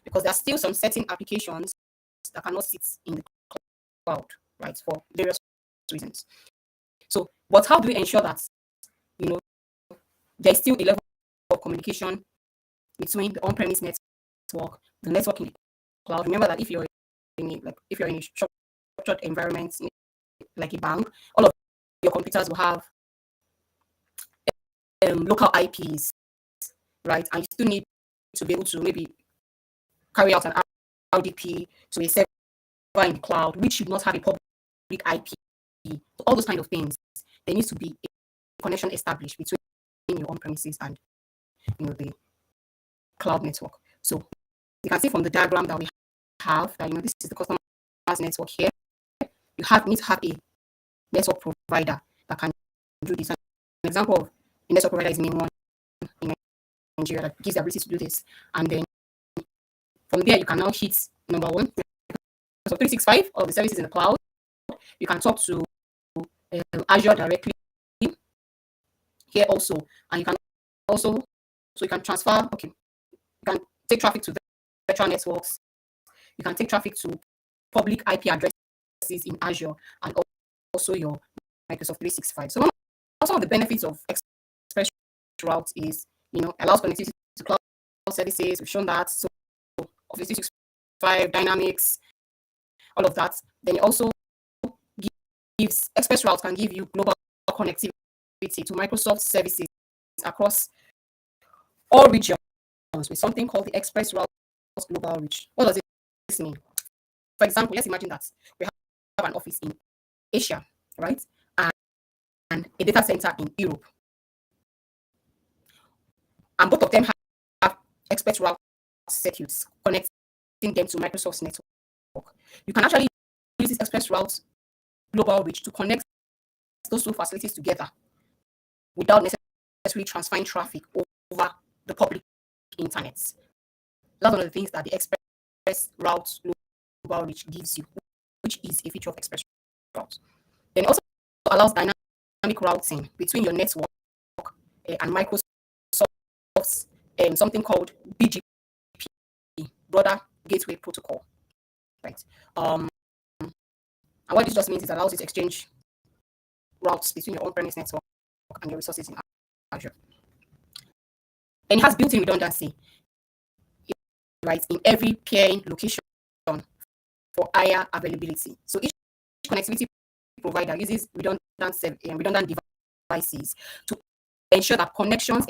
because there are still some certain applications that cannot sit in the cloud, right, for various reasons. So, but how do we ensure that there's still a level of communication between the on-premise network, the network in the cloud? Remember that if you're in a structured environment like a bank, all of your computers will have local IPs, right? And you still need to be able to maybe carry out an RDP to a server in the cloud, which should not have a public IP. So all those kind of things, there needs to be a connection established between your on-premises and the cloud network. So you can see from the diagram that we have that this is the customer's network here. You need to have a network provider that can do this. An example of a network provider is Main1 in Nigeria that gives the ability to do this. And then from there, you can now hit number 1. So 365, all the services in the cloud. You can talk to Azure directly here also, and you can also, so you can transfer, you can take traffic to virtual networks. You can take traffic to public IP addresses in Azure and also your Microsoft 365. So some of the benefits of ExpressRoute is, allows connectivity to cloud services, we've shown that. So Office 365, Dynamics, all of that. Then it also gives ExpressRoute can give you global connectivity to Microsoft services across all regions with something called the ExpressRoute Global Reach. What does this mean? For example, let's imagine that we have an office in Asia, right? And a data center in Europe. And both of them have ExpressRoute circuits connecting them to Microsoft's network. You can actually use this ExpressRoute Global Reach to connect those two facilities together without necessarily transferring traffic over the public internet. That's one of the things that the ExpressRoute Global Reach gives you, which is a feature of ExpressRoute. Then it also allows dynamic routing between your network and Microsoft's something called BGP, Broader Gateway Protocol. Right. And what this just means is it allows you to exchange routes between your on-premise network and your resources in Azure. And it has built-in redundancy, right, in every peering location for higher availability. So each connectivity provider uses redundant devices to ensure that connections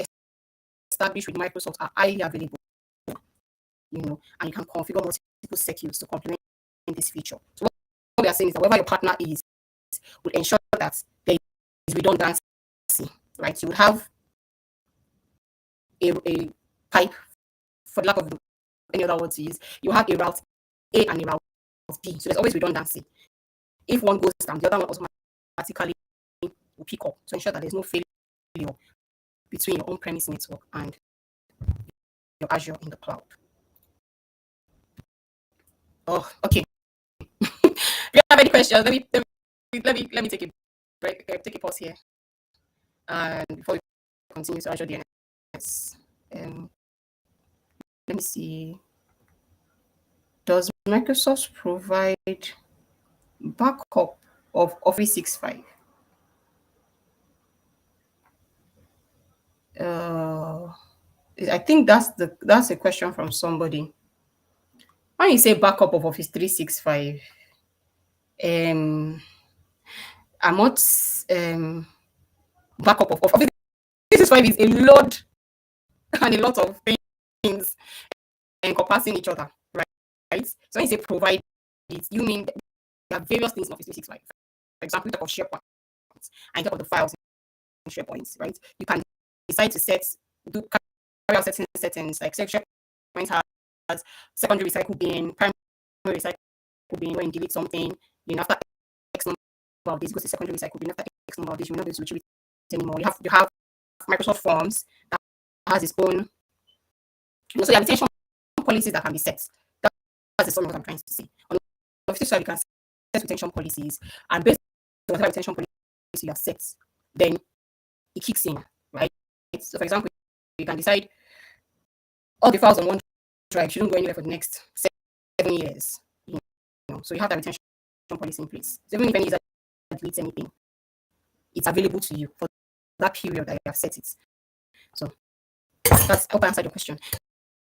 established with Microsoft are highly available. And you can configure multiple circuits to complement this feature. So what we are saying is that whoever your partner is will ensure that there is redundancy, right? You would have a pipe, for lack of any other word to use, you have a route A and a route B. So there's always redundancy. If one goes down, the other one automatically will pick up to ensure that there's no failure between your on-premise network and your Azure in the cloud. Oh, okay. If you have any questions, let me take a break, take a pause here. And before we continue to Azure DNS, let me see. Does Microsoft provide backup of Office 365? I think that's a question from somebody. When you say backup of Office 365, I'm not backup of Office 365 is a load and a lot of things encompassing each other, right? So when you say provide it, you mean there are various things in Office 365. For example, you talk of SharePoint and you talk of the files in SharePoint, right? You can decide to carry out certain settings, like SharePoint has secondary recycle bin, primary recycle bin. When you delete something, after X number of days, it goes to secondary recycle bin. After X number of days, you will not be able to retrieve it anymore. You have Microsoft Forms that has its own, so there are retention policies that can be set. That's the summary of what I'm trying to say. On Office 365, you can set retention policies, and based on whatever retention policy you have set, then it kicks in, right? So, for example, you can decide all the files on one drive shouldn't go anywhere for the next 7 years. So you have that retention policy in place. So even if any user deletes anything, it's available to you for that period that you have set it. So that's I hope I answered your question.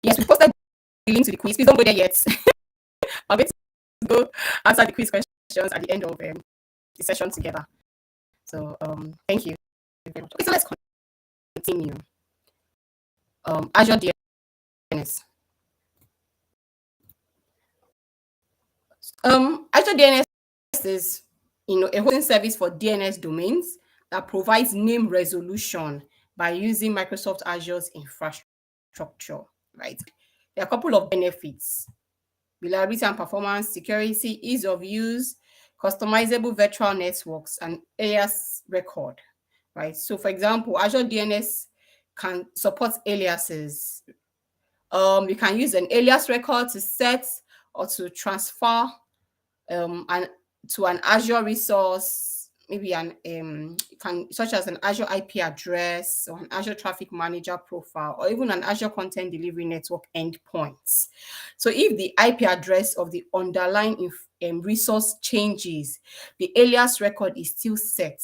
Yes, we posted the link to the quiz. Please don't go there yet. I'll wait to go answer the quiz questions at the end of the session together. So thank you very much. Okay, so let's continue. Azure DNS. Azure DNS is a hosting service for DNS domains that provides name resolution by using Microsoft Azure's infrastructure, right? There are a couple of benefits: reliability and performance, security, ease of use, customizable virtual networks, and alias record, right? So for example, Azure DNS can support aliases. You can use an alias record to set or to transfer to an Azure resource, maybe such as an Azure IP address or an Azure Traffic Manager profile, or even an Azure Content Delivery Network endpoints. So if the IP address of the underlying resource changes, the alias record is still set,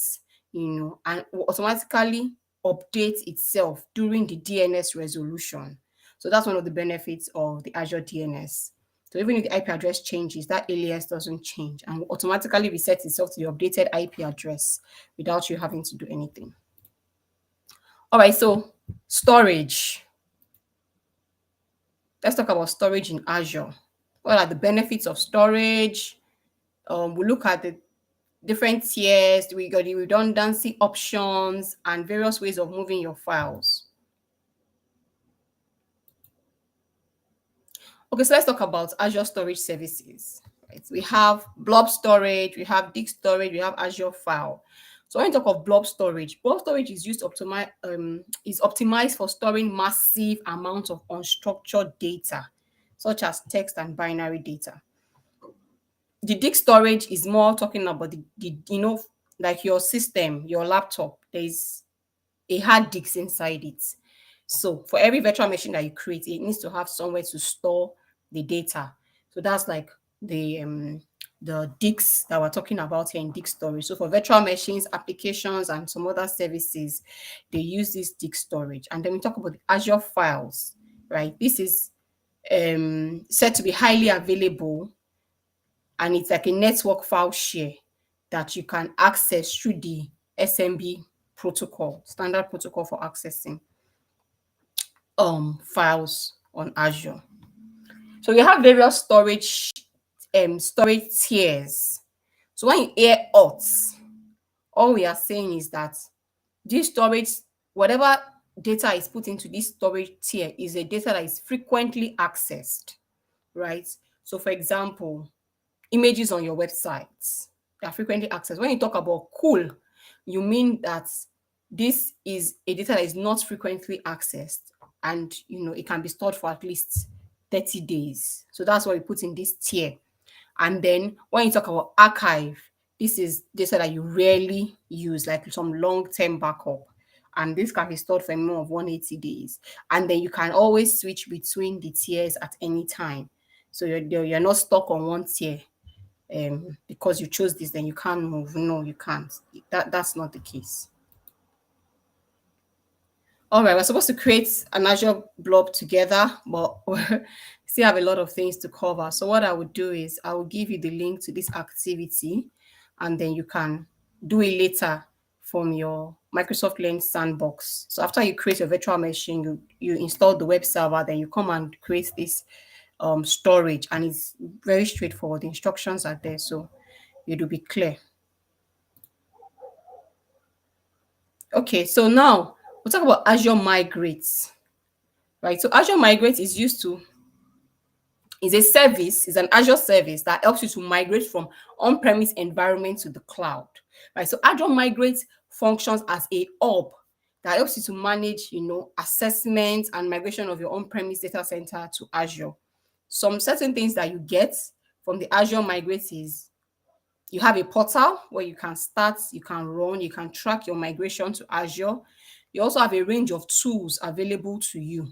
and will automatically update itself during the DNS resolution. So that's one of the benefits of the Azure DNS. So even if the IP address changes, that alias doesn't change and will automatically reset itself to the updated IP address without you having to do anything. All right, so storage. Let's talk about storage in Azure. What are the benefits of storage? We look at the different tiers, we got the redundancy options and various ways of moving your files. Okay, so let's talk about Azure storage services. Right? We have blob storage, we have disk storage, we have Azure file. So when you talk of blob storage is used to optimized for storing massive amounts of unstructured data, such as text and binary data. The disk storage is more talking about the like your system, your laptop. There's a hard disk inside it. So for every virtual machine that you create, it needs to have somewhere to store the data. So that's like the disks that we're talking about here in disk storage. So for virtual machines, applications, and some other services, they use this disk storage. And then we talk about the Azure files, right? This is said to be highly available, and it's like a network file share that you can access through the SMB protocol, standard protocol for accessing files on Azure. So you have various storage tiers. So when you hear auth, all we are saying is that this storage, whatever data is put into this storage tier, is a data that is frequently accessed, right? So for example, images on your website that are frequently accessed. When you talk about cool, you mean that this is a data that is not frequently accessed, and it can be stored for at least 30 days. So that's what we put in this tier. And then when you talk about archive, this is data that you rarely use, like some long-term backup. And this can be stored for a minimum of 180 days. And then you can always switch between the tiers at any time. So you're not stuck on one tier. Because you chose this, then you can't move. No, you can't. That's not the case. All right, we're supposed to create an Azure blob together, but we still have a lot of things to cover. So what I would do is I will give you the link to this activity, and then you can do it later from your Microsoft Learn Sandbox. So after you create your virtual machine, you install the web server, then you come and create this storage, and it's very straightforward. The instructions are there, so it will be clear. Okay, so now we'll talk about Azure Migrate, right? So Azure Migrate is an Azure service that helps you to migrate from on-premise environment to the cloud, right? So Azure Migrate functions as a hub that helps you to manage, assessment and migration of your on-premise data center to Azure. Some certain things that you get from the Azure Migrate is you have a portal where you can start, you can run, you can track your migration to Azure. You also have a range of tools available to you,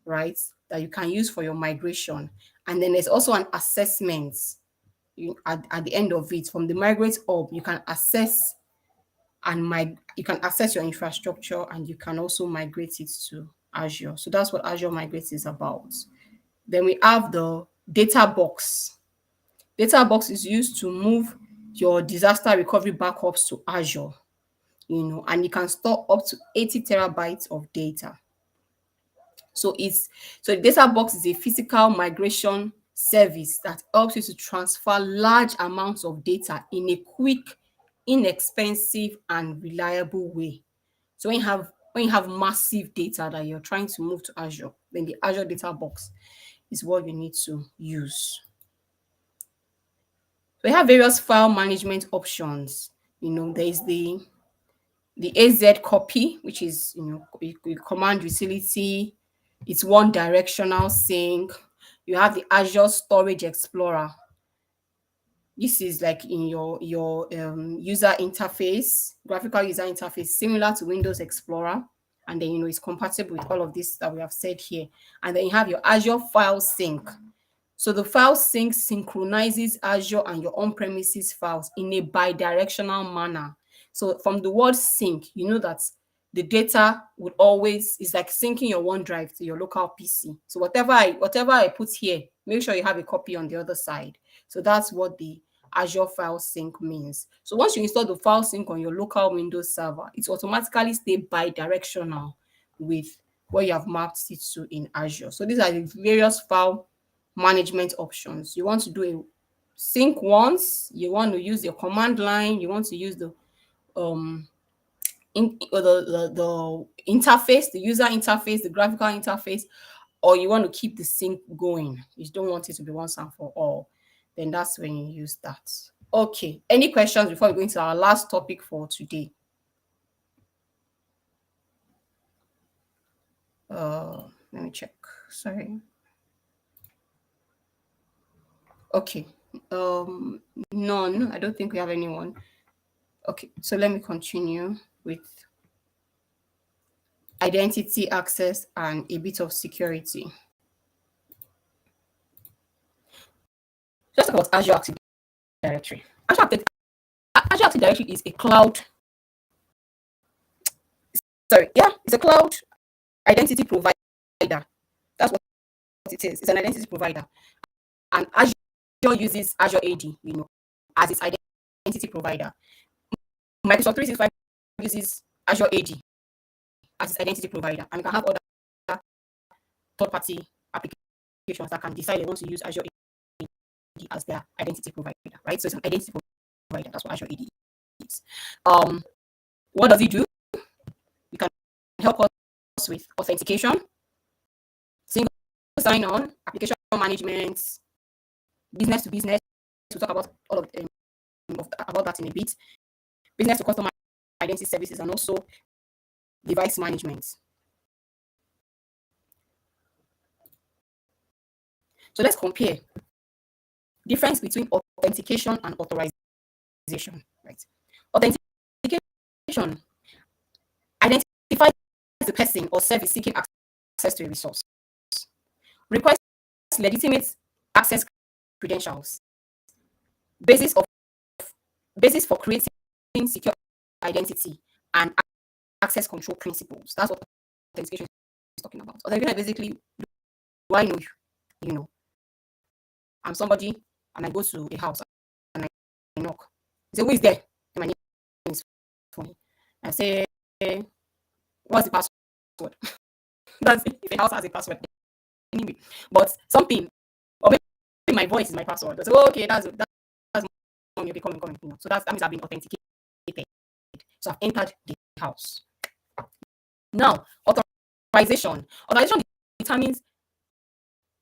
right, that you can use for your migration. And then there's also an assessment at the end of it. From the Migrate Hub, you can assess your infrastructure, and you can also migrate it to Azure. So that's what Azure Migrate is about. Then we have the data box. Data box is used to move your disaster recovery backups to Azure, and you can store up to 80 terabytes of data. So the data box is a physical migration service that helps you to transfer large amounts of data in a quick, inexpensive, and reliable way. So when you have massive data that you're trying to move to Azure, then the Azure data box is what you need to use. We have various file management options. There is the AZ copy, which is a command utility. It's one directional sync. You have the Azure Storage Explorer. This is like in your user interface, graphical user interface, similar to Windows Explorer. And then it's compatible with all of this that we have said here. And then you have your Azure File Sync. So the file sync synchronizes Azure and your on-premises files in a bidirectional manner. So from the word sync, you know that the data would always, is like syncing your OneDrive to your local PC. So whatever I put here, make sure you have a copy on the other side. So that's what the Azure File Sync means. So once you install the File Sync on your local Windows server, it automatically stay bi-directional with what you have mapped it to in Azure. So these are the various file management options. You want to do a sync once, you want to use your command line, you want to use the the interface, the user interface, the graphical interface, or you want to keep the sync going. You don't want it to be once and for all. Then that's when you use that. Okay. Any questions before we go into our last topic for today? Let me check. Sorry. Okay. None. I don't think we have anyone. Okay. So let me continue with identity access and a bit of security. Let's talk about Azure Active Directory. Azure Active Directory is a cloud. It's a cloud identity provider. That's what it is. It's an identity provider, and Azure uses Azure AD, as its identity provider. Microsoft 365 uses Azure AD as its identity provider, and you can have other third-party applications that can decide they want to use Azure AD as their identity provider, right? So it's an identity provider. That's what Azure AD is. What does it do? It can help us with authentication, single sign-on, application management, business to business. We'll talk about all of about that in a bit. Business to customer identity services, and also device management. So let's compare difference between authentication and authorization. Right? Authentication identifies the person or service seeking access to a resource. Requires legitimate access credentials. Basis for creating secure identity and access control principles. That's what authentication is talking about. Authentication is basically, do I know you? I'm somebody, and I go to a house and I knock. I say, who is there? And my name is funny. I say, what's the password? That's if a house has a password. Anyway, but something, or maybe my voice is my password. I say, oh, okay, that's mommy. Okay, coming. So that means I've been authenticated. So I've entered the house. Now, authorization. Authorization determines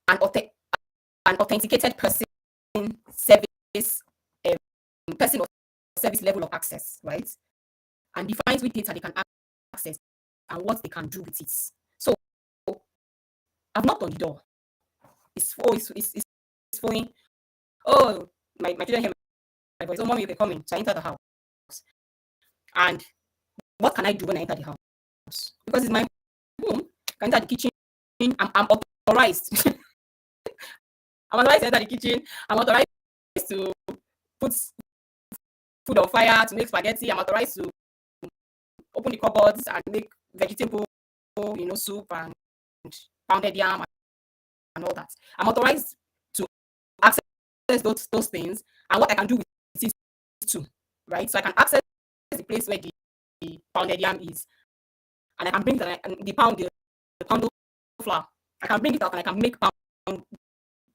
an authenticated person, service, person or service level of access, right? And defines which data they can access and what they can do with it. So I've knocked on the door. It's phone. Oh, my children hear my voice. Oh, mommy, they're coming. So I enter the house. And what can I do when I enter the house? Because it's my home. I enter the kitchen. I'm authorized. I'm authorized to enter the kitchen. I'm authorized to put food on fire, to make spaghetti. I'm authorized to open the cupboards and make vegetable, soup and pounded yam and all that. I'm authorized to access those things and what I can do with it too, right? So I can access the place where the pounded yam is, and I can bring the pound flour. I can bring it out and I can make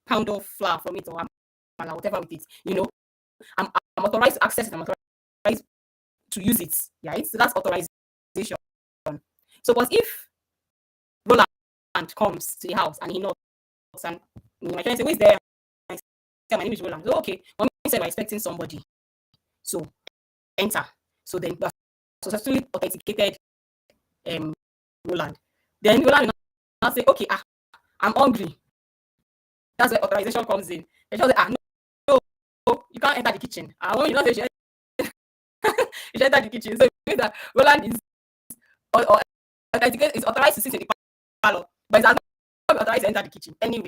pound of flour from it, or whatever with it. I'm authorized to access it. I'm authorized to use it, right? So that's authorization. So, but if Roland comes to the house and he knocks, and my friend say, "Who is there?" I say, "My name is Roland." So, okay, when we said we're expecting somebody, so enter. So then we are successfully authenticated Roland. Then Roland will now say, "Okay, I'm hungry." That's where authorization comes in. They just say, no, you can't enter the kitchen. When you not say you should enter the kitchen. So it means that Roland is authorized to sit in the parlor, but it's not authorized to enter the kitchen. Anyway,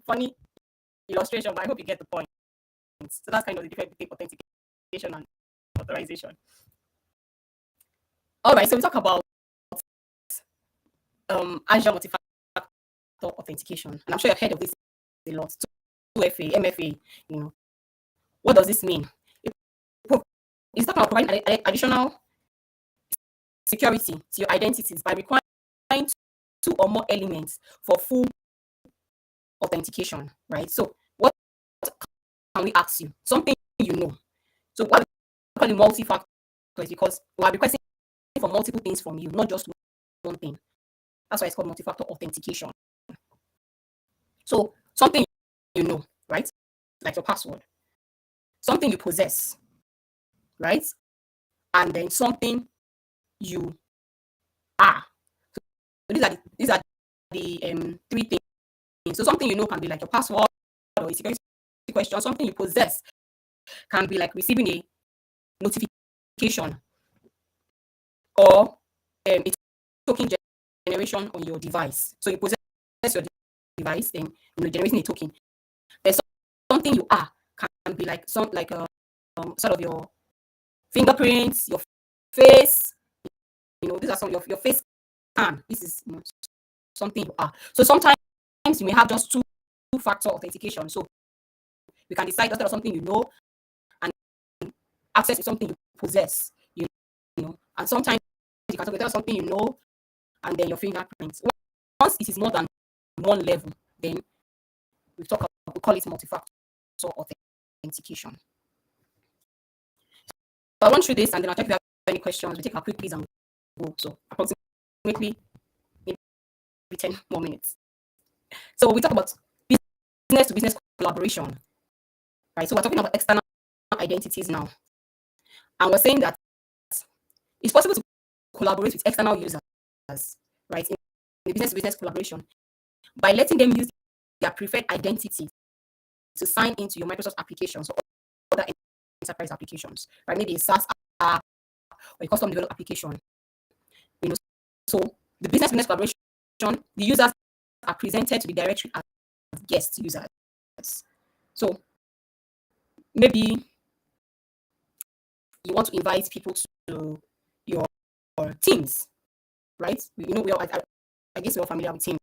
funny illustration, but I hope you get the point. So that's kind of the difference between authentication and authorization. All right, so we talk about Azure multi-factor authentication, and I'm sure you've heard of this a lot. 2FA, MFA, you know. What does this mean? It's talking about providing additional security to your identities by requiring two or more elements for full authentication, right? So what can we ask you? Something you know. So what we call it multi-factor is because we are requesting for multiple things from you, not just one thing. That's why it's called multi-factor authentication. So something you know, right? Like your password. Something you possess, right? And then something you are. So these are the three things. So something you know can be like your password or a security question. Something you possess can be like receiving a notification or a token generation on your device. So you possess your device, then generating a token. There's something you are can be like sort of your fingerprints, your face. These are some of your face scan. This is something you are. So sometimes you may have just two-factor authentication. So we can decide that something you know and access to something you possess. And sometimes you can talk about something you know and then your fingerprints. Once it is more than one level, then we call it multi-factor authentication. So I'll run through this and then I'll check if you have any questions. We take a quick quiz and go. So approximately maybe 10 more minutes. So we talk about business to business collaboration, right? So we're talking about external identities now. And we're saying that it's possible to collaborate with external users, right? In the business to business collaboration by letting them use their preferred identity to sign into your Microsoft applications or other enterprise applications, right? Maybe a SaaS app or a custom developed application. So the business collaboration, the users are presented to the directory as guest users. So maybe you want to invite people to your Teams, right? I guess we're all familiar with Teams,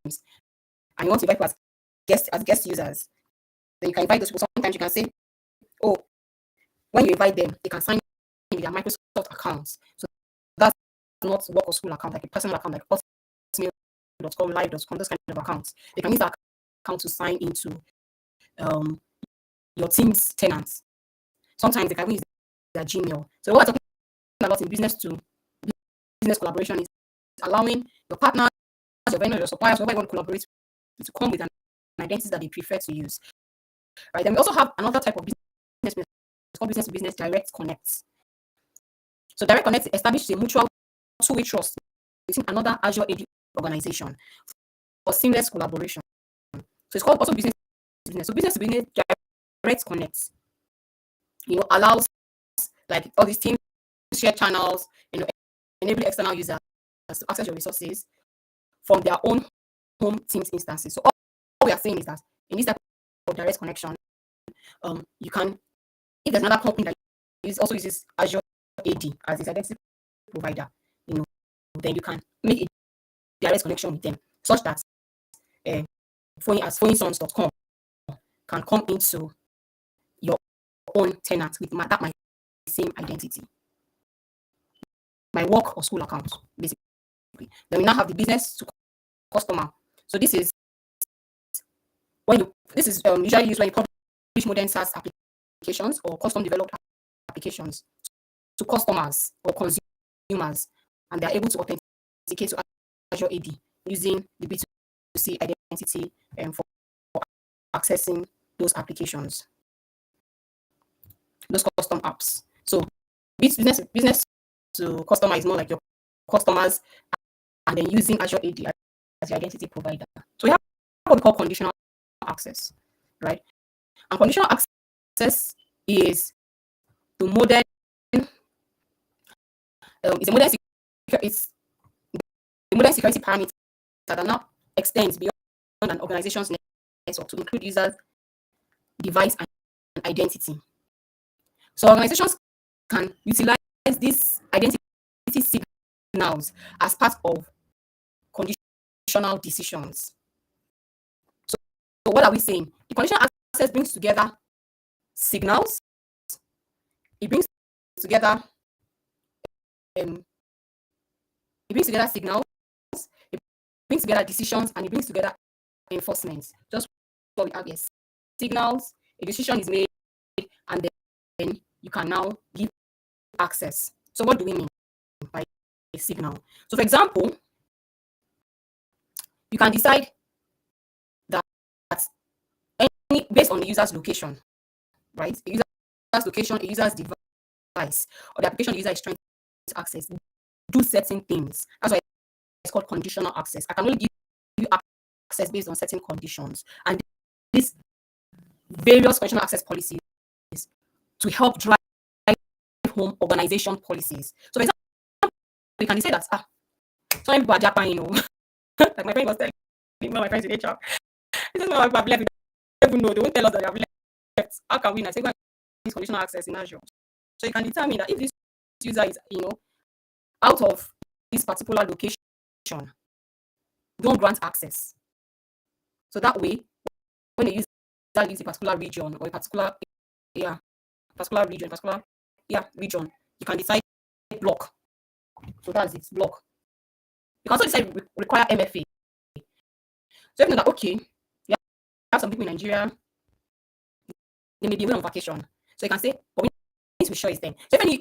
and you want to invite people as guest users. Then you can invite those people. Sometimes you can say, oh, when you invite them, they can sign in with their Microsoft accounts. So that's not work or school account, like a personal account, like hotmail.com, live.com, those kind of accounts. They can use that account to sign into your Teams tenants. Sometimes they can use their Gmail. So what we're talking about in business to business collaboration is allowing your partners, your vendors, your suppliers, whoever you want to collaborate with, to come with an identity that they prefer to use. Right. Then we also have another type of business. It's called business to business direct connects. So direct connect establishes a mutual two-way trust between another Azure AD organization for seamless collaboration. So it's called also business to business. So business to business direct connects, allows like all these teams share channels, enable external users to access your resources from their own home Teams instances. So all we are saying is that in this type of direct connection, you can, if there's another company that also uses Azure AD as its identity provider, then you can make a direct connection with them, such that phonesons.com can come into your own tenant with my same identity, my work or school account, basically. Then we now have the business to customer. So this is usually used when you publish modern SaaS applications or custom developed applications to customers or consumers, and they are able to authenticate to Azure AD using the B2C identity for accessing those applications, those custom apps. So business to customer is more like your customers and then using Azure AD as your identity provider. So we have what we call conditional access, right? And conditional access is the modern security parameter that now extends beyond an organization's network to include users, device, and identity. So organizations can utilize these identity signals as part of conditional conditional decisions. So what are we saying? The conditional access brings together signals, it brings together um, it brings together signals, it brings together decisions, and it brings together enforcement. Just what we have here. Signals, a decision is made, and then you can now give access. So what do we mean by a signal? So for example, you can decide that based on the user's location, right? A user's location, a user's device, or the application the user is trying to access, do certain things. That's why it's called conditional access. I can only give you access based on certain conditions. And these various conditional access policies to help drive home organization policies. So for example, we can say that some people are Japan, like my friend was telling me, one of my friends in HR, this is why people have left. They don't even know, they won't tell us that they have left. How can we not say this conditional access in Azure? So you can determine that if this user is, out of this particular location, don't grant access. So that way, when a user leaves a particular region or a particular region, you can decide block. So that's it, block. You can also decide require MFA. So if you know that, okay, you have some people in Nigeria, they may be away on vacation. So you can say, but we need to be sure it's them. So if any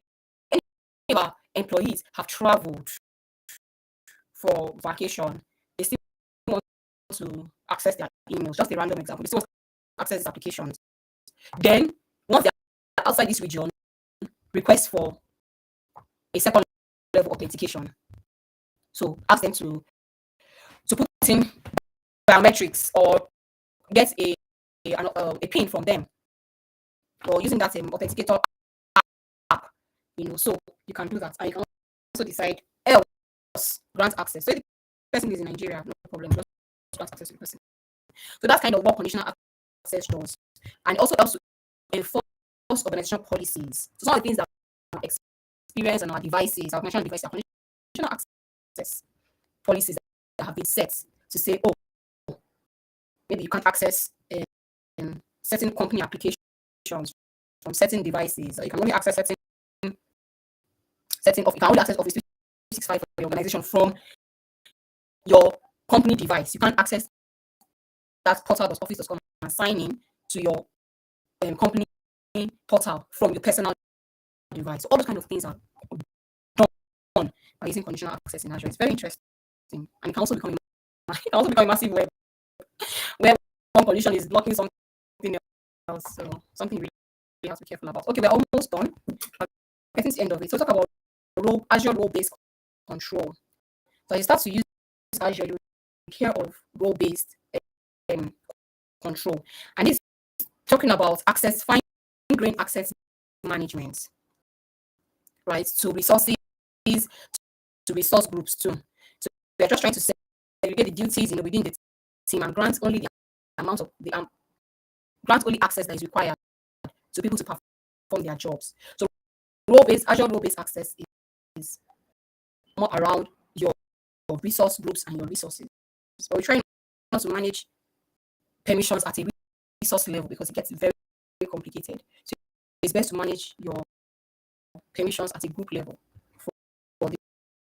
of our employees have traveled for vacation, they still want to access their emails. Just a random example. They still want to access these applications. Then, once they're outside this region, request for a second level authentication. So ask them to put in biometrics or get a PIN from them, or using that authenticator app. So you can do that, and you can also decide else grant access. So if the person is in Nigeria, no problem, just grant access to the person. So that's kind of what conditional access does, and it also helps to enforce organizational policies. So some of the things that we experience on our devices, our conditional devices, are conditional access policies that have been set to say, oh, maybe you can't access certain company applications from certain devices, or you can only access you can only access Office 365 for your organization from your company device. You can't access that portal.office.com and sign in to your company portal from your personal device. So all those kind of things are done by using conditional access in Azure. It's very interesting, and it can also become a massive web where one condition is blocking something else. So something really have to be careful about. Okay, we're almost done. We're getting to the end of it. So talk about Azure role-based control. So as you start to use Azure, you hear of role-based control, and it's talking about fine-grained access management, right? To resources, to resource groups too. So we're just trying to segregate the duties, within the team, and grant only the amount of grant only access that is required to people to perform their jobs. So Azure role-based access is more around your resource groups and your resources. So we're trying not to manage permissions at a resource level because it gets very, very complicated. So it's best to manage your permissions at a group level for the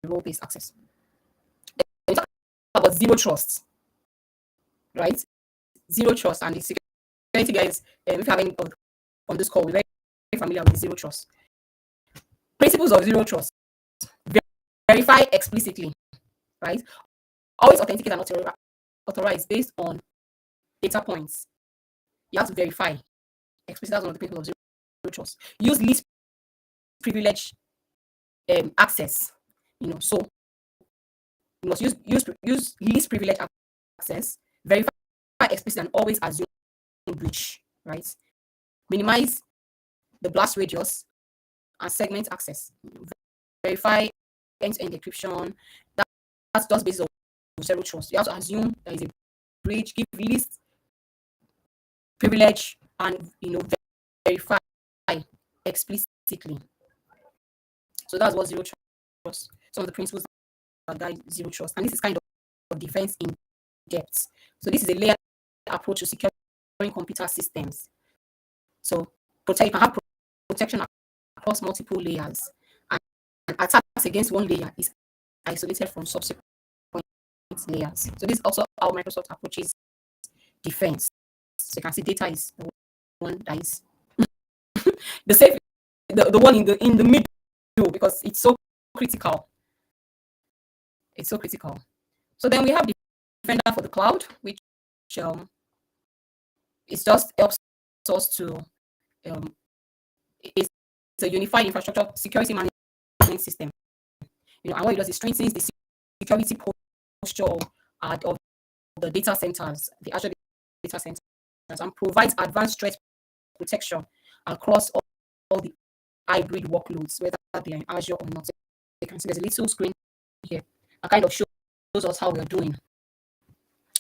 role-based access. Then we talk about zero trust, right? Zero trust, and the security guys, if you have any on this call, we're very familiar with zero trust. Principles of zero trust: verify explicitly, right? Always authenticate and authorize based on data points. You have to verify explicitly. That's one of the principles of zero trust. Use least privilege access. So you must use least privilege access. Verify explicit and always assume breach, right? Minimize the blast radius and segment access. Verify end-to-end encryption. That's just based on zero trust. You have to assume there is a breach, give least privilege, and verify explicitly. So that's what zero trust. Some of the principles that guide zero trust, and this is kind defense in depth. So this is a layered approach to securing computer systems. So you can have protection across multiple layers, and attacks against one layer is isolated from subsequent layers. So this is also how Microsoft approaches defense. So you can see data is the one that is the safe, the one in the middle, because it's so critical. It's so critical. So then we have Defender for the cloud, which um, it just helps us to it's a unified infrastructure security management system. And what it does is strengthens the security posture of the data centers, the Azure data centers, and provides advanced threat protection across all the hybrid workloads, whether they are in Azure or not. So you can see there's a little screen here that kind of shows us how we are doing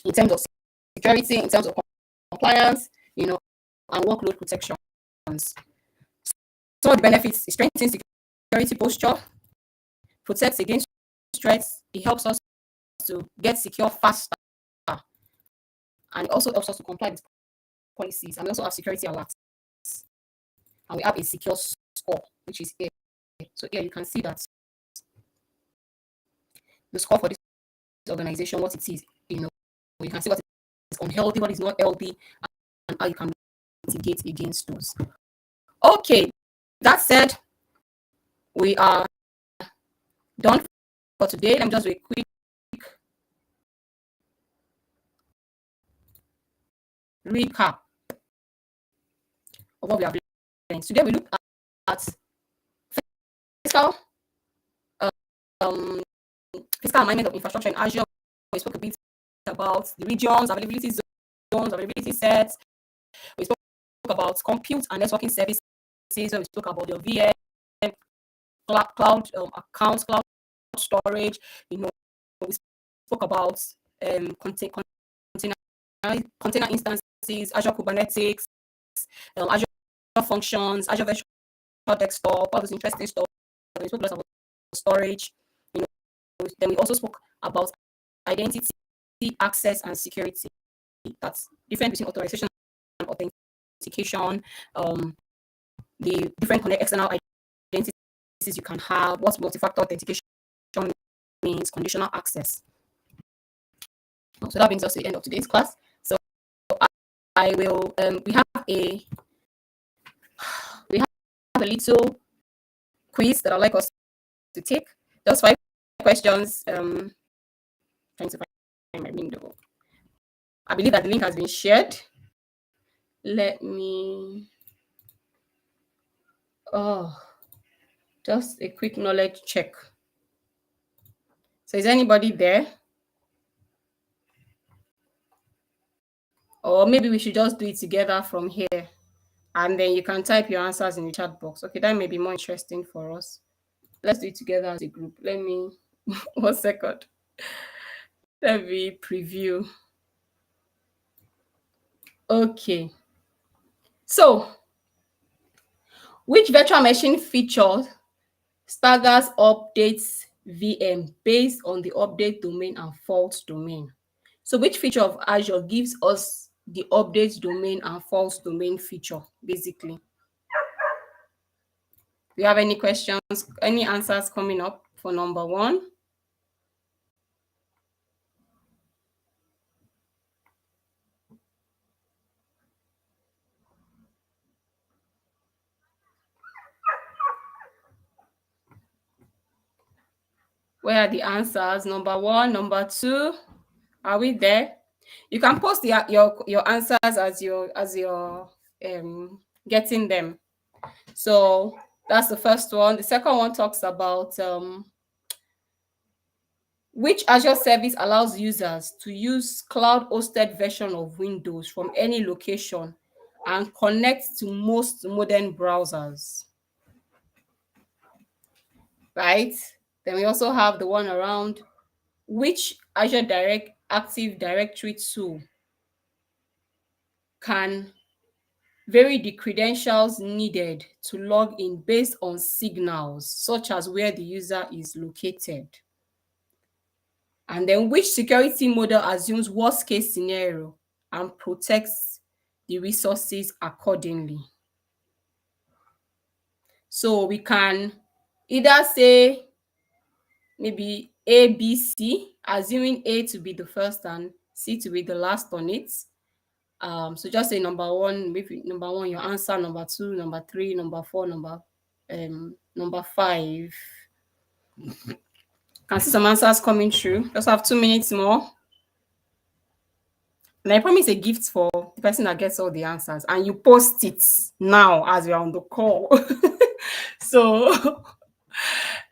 in terms of security, in terms of compliance, and workload protections. Some of the benefits: it strengthens security posture, protects against threats, it helps us to get secure faster, and it also helps us to comply with policies. And we also have security alerts, and we have a secure score, which is here. So here you can see that the score for this organization, what it is. You can see what is unhealthy, what is not healthy, and how you can mitigate against those. Okay, that said, we are done for today. Let me just do a quick recap of what we have learned. Today we look at fiscal alignment of infrastructure in Azure. We spoke a bit about the regions, availability zones, availability sets. We spoke about compute and networking services. So we spoke about your VM, cloud accounts, cloud storage. We spoke about container instances, Azure Kubernetes, Azure functions, Azure Virtual Desktop, all those interesting stuff. We spoke about storage. Then we also spoke about identity, access, and security. That's different between authorization and authentication. The different external identities you can have, what multi-factor authentication means, conditional access. So that brings us to the end of today's class. So I will we have a little quiz that I'd like us to take. Just 5 questions. Trying to find my window. I believe that the link has been shared. Let me just a quick knowledge check. So is anybody there? Or maybe we should just do it together from here, and then you can type your answers in the chat box. Okay, that may be more interesting for us. Let's do it together as a group. Let me 1 second. Let me preview. Okay. So, which virtual machine feature staggers updates VM based on the update domain and fault domain? So which feature of Azure gives us the update domain and false domain feature, basically? Do you have any questions, any answers coming up for number 1? Where are the answers? Number 1, number 2, are we there? You can post your answers as you're getting them. So that's the first one. The second one talks about which Azure service allows users to use cloud-hosted version of Windows from any location and connect to most modern browsers, right? Then we also have the one around which Azure Active Directory tool can vary the credentials needed to log in based on signals, such as where the user is located. And then which security model assumes worst case scenario and protects the resources accordingly. So we can either say maybe A, B, C, assuming A to be the first and C to be the last on it. So just say number one, maybe number one, your answer, number two, number three, number four, number five. Can see some answers coming through. Just have 2 minutes more. And I promise a gift for the person that gets all the answers. And you post it now as you're on the call. So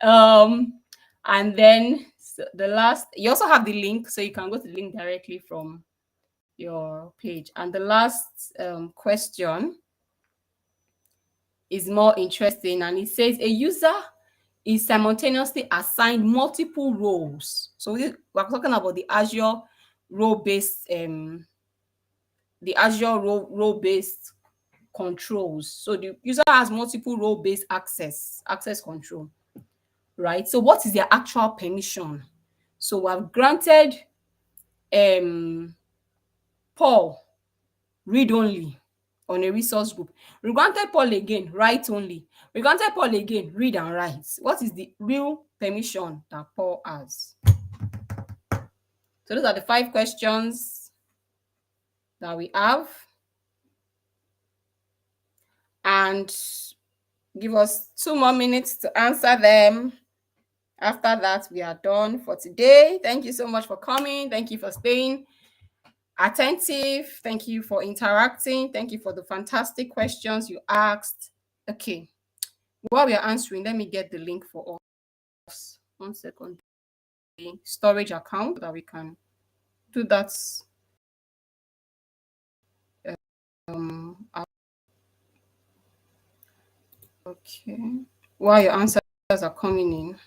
and then the last, you also have the link, so you can go to the link directly from your page. And the last question is more interesting, and it says a user is simultaneously assigned multiple roles. So we're talking about the Azure role-based role-based controls. So the user has multiple role-based access control, right? So what is their actual permission? So we have granted Paul read only on a resource group. We granted Paul again write only. We granted Paul again read and write. What is the real permission that Paul has? So those are the 5 questions that we have. And give us 2 more minutes to answer them. After that, we are done for today. Thank you so much for coming. Thank you for staying attentive. Thank you for interacting. Thank you for the fantastic questions you asked. Okay, while we are answering, let me get the link for us. 1 second. The storage account that we can do that. Okay, while your answers are coming in.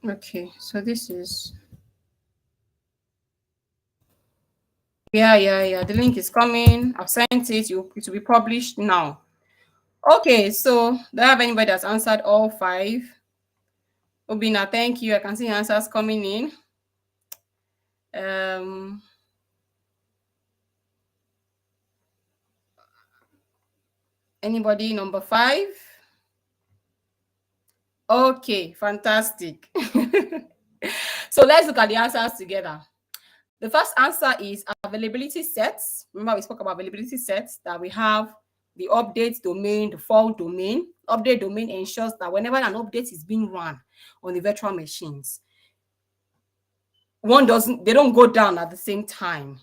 Okay, so this is yeah. The link is coming. I've sent it. It will be published now. Okay, so do I have anybody that's answered all 5? Obina, thank you. I can see answers coming in. Anybody number 5? Okay, fantastic. So let's look at the answers together. The first answer is availability sets. Remember, we spoke about availability sets, that we have the update domain, the default domain. Update domain ensures that whenever an update is being run on the virtual machines, they don't go down at the same time,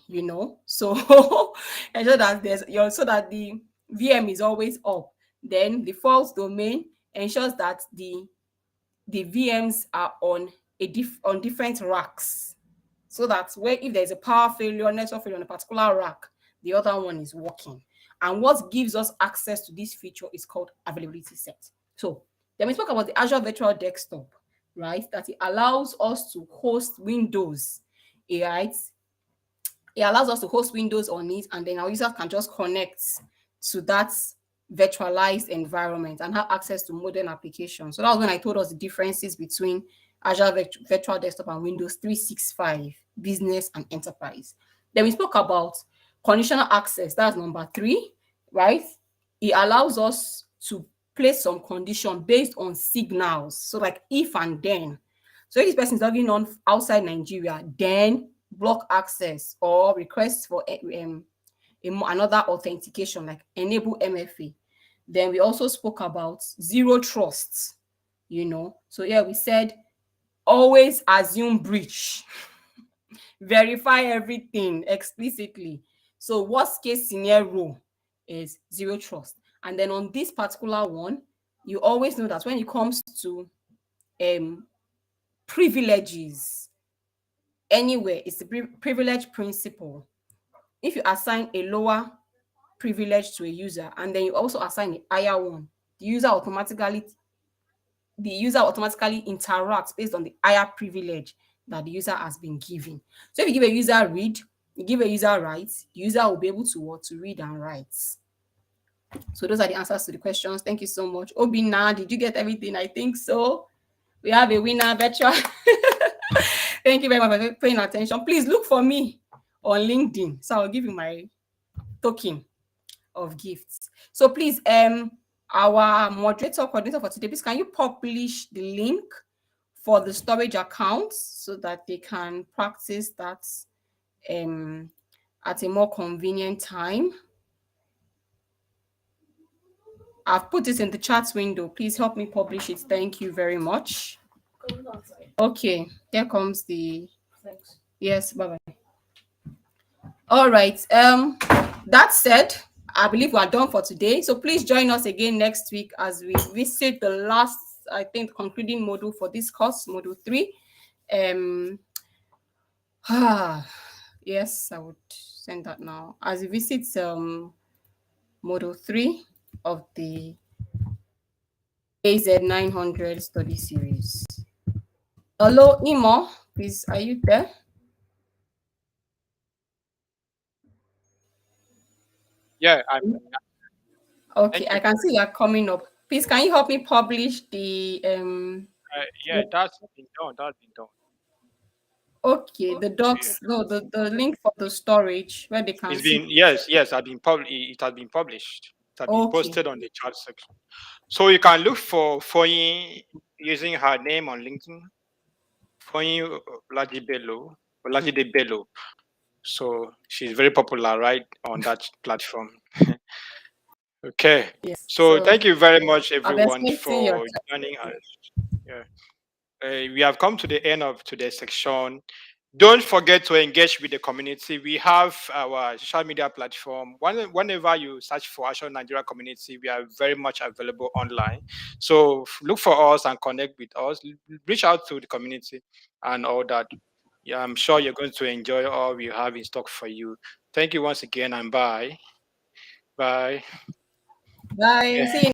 So ensure that so that the VM is always up. Then the false domain ensures that the VMs are on different racks, so that if there's a power failure, network failure on a particular rack, the other one is working. And what gives us access to this feature is called availability set. So then we spoke about the Azure Virtual Desktop, right? That it allows us to host Windows, right? It allows us to host Windows on it, and then our users can just connect to that virtualized environment and have access to modern applications. So that was when I told us the differences between Azure Virtual Desktop and Windows 365 Business and Enterprise. Then we spoke about conditional access. That's number 3, right? It allows us to place some condition based on signals. So like if and then. So if this person is logging on outside Nigeria, then block access or request for another authentication, like enable MFA. Then we also spoke about zero trust, So yeah, we said always assume breach, verify everything explicitly. So worst case scenario is zero trust. And then on this particular one, you always know that when it comes to privileges, anywhere, it's the privilege principle. If you assign a lower privilege to a user and then you also assign a higher one, the user automatically interacts based on the higher privilege that the user has been given. So if you give a user read, you give a user write, the user will be able to what? To read and write. So those are the answers to the questions. Thank you so much. Obina, did you get everything? I think so. We have a winner, virtual. Thank you very much for paying attention. Please look for me on LinkedIn. So I'll give you my token of gifts. So please, our moderator coordinator for today, please can you publish the link for the storage accounts so that they can practice that at a more convenient time? I've put this in the chat window. Please help me publish it. Thank you very much. Okay, here comes the. Thanks. Yes, bye bye. All right. That said, I believe we are done for today. So please join us again next week as we visit the last, I think, concluding module for this course, module 3. Yes, I would send that now. As we visit module 3 of the AZ 900 study series. Hello, Imo, please, are you there? Yeah, Okay, thank I you. can see you are coming up. Please, can you help me publish the Yeah, that's been done. That's been done. okay, the Yeah. docs, no, the link for the storage where they can It's see. been yes, I've been it has been published. It has been Okay, posted on the chat section. So you can look for Foyin using her name on LinkedIn. Foyin Olajide Bello. So she's very popular right on that platform. Okay. yes. So So thank you very much I'll be everyone expecting your for joining us. Yeah. We have come to the end of today's section. Don't forget to engage with the community. We have our social media platform. Whenever you search for Azure Nigeria community, we are very much available online. So look for us and connect with us. Reach out to the community and all that. Yeah, I'm sure you're going to enjoy all we have in stock for you. Thank you once again and bye. Bye. bye. Yeah. See you.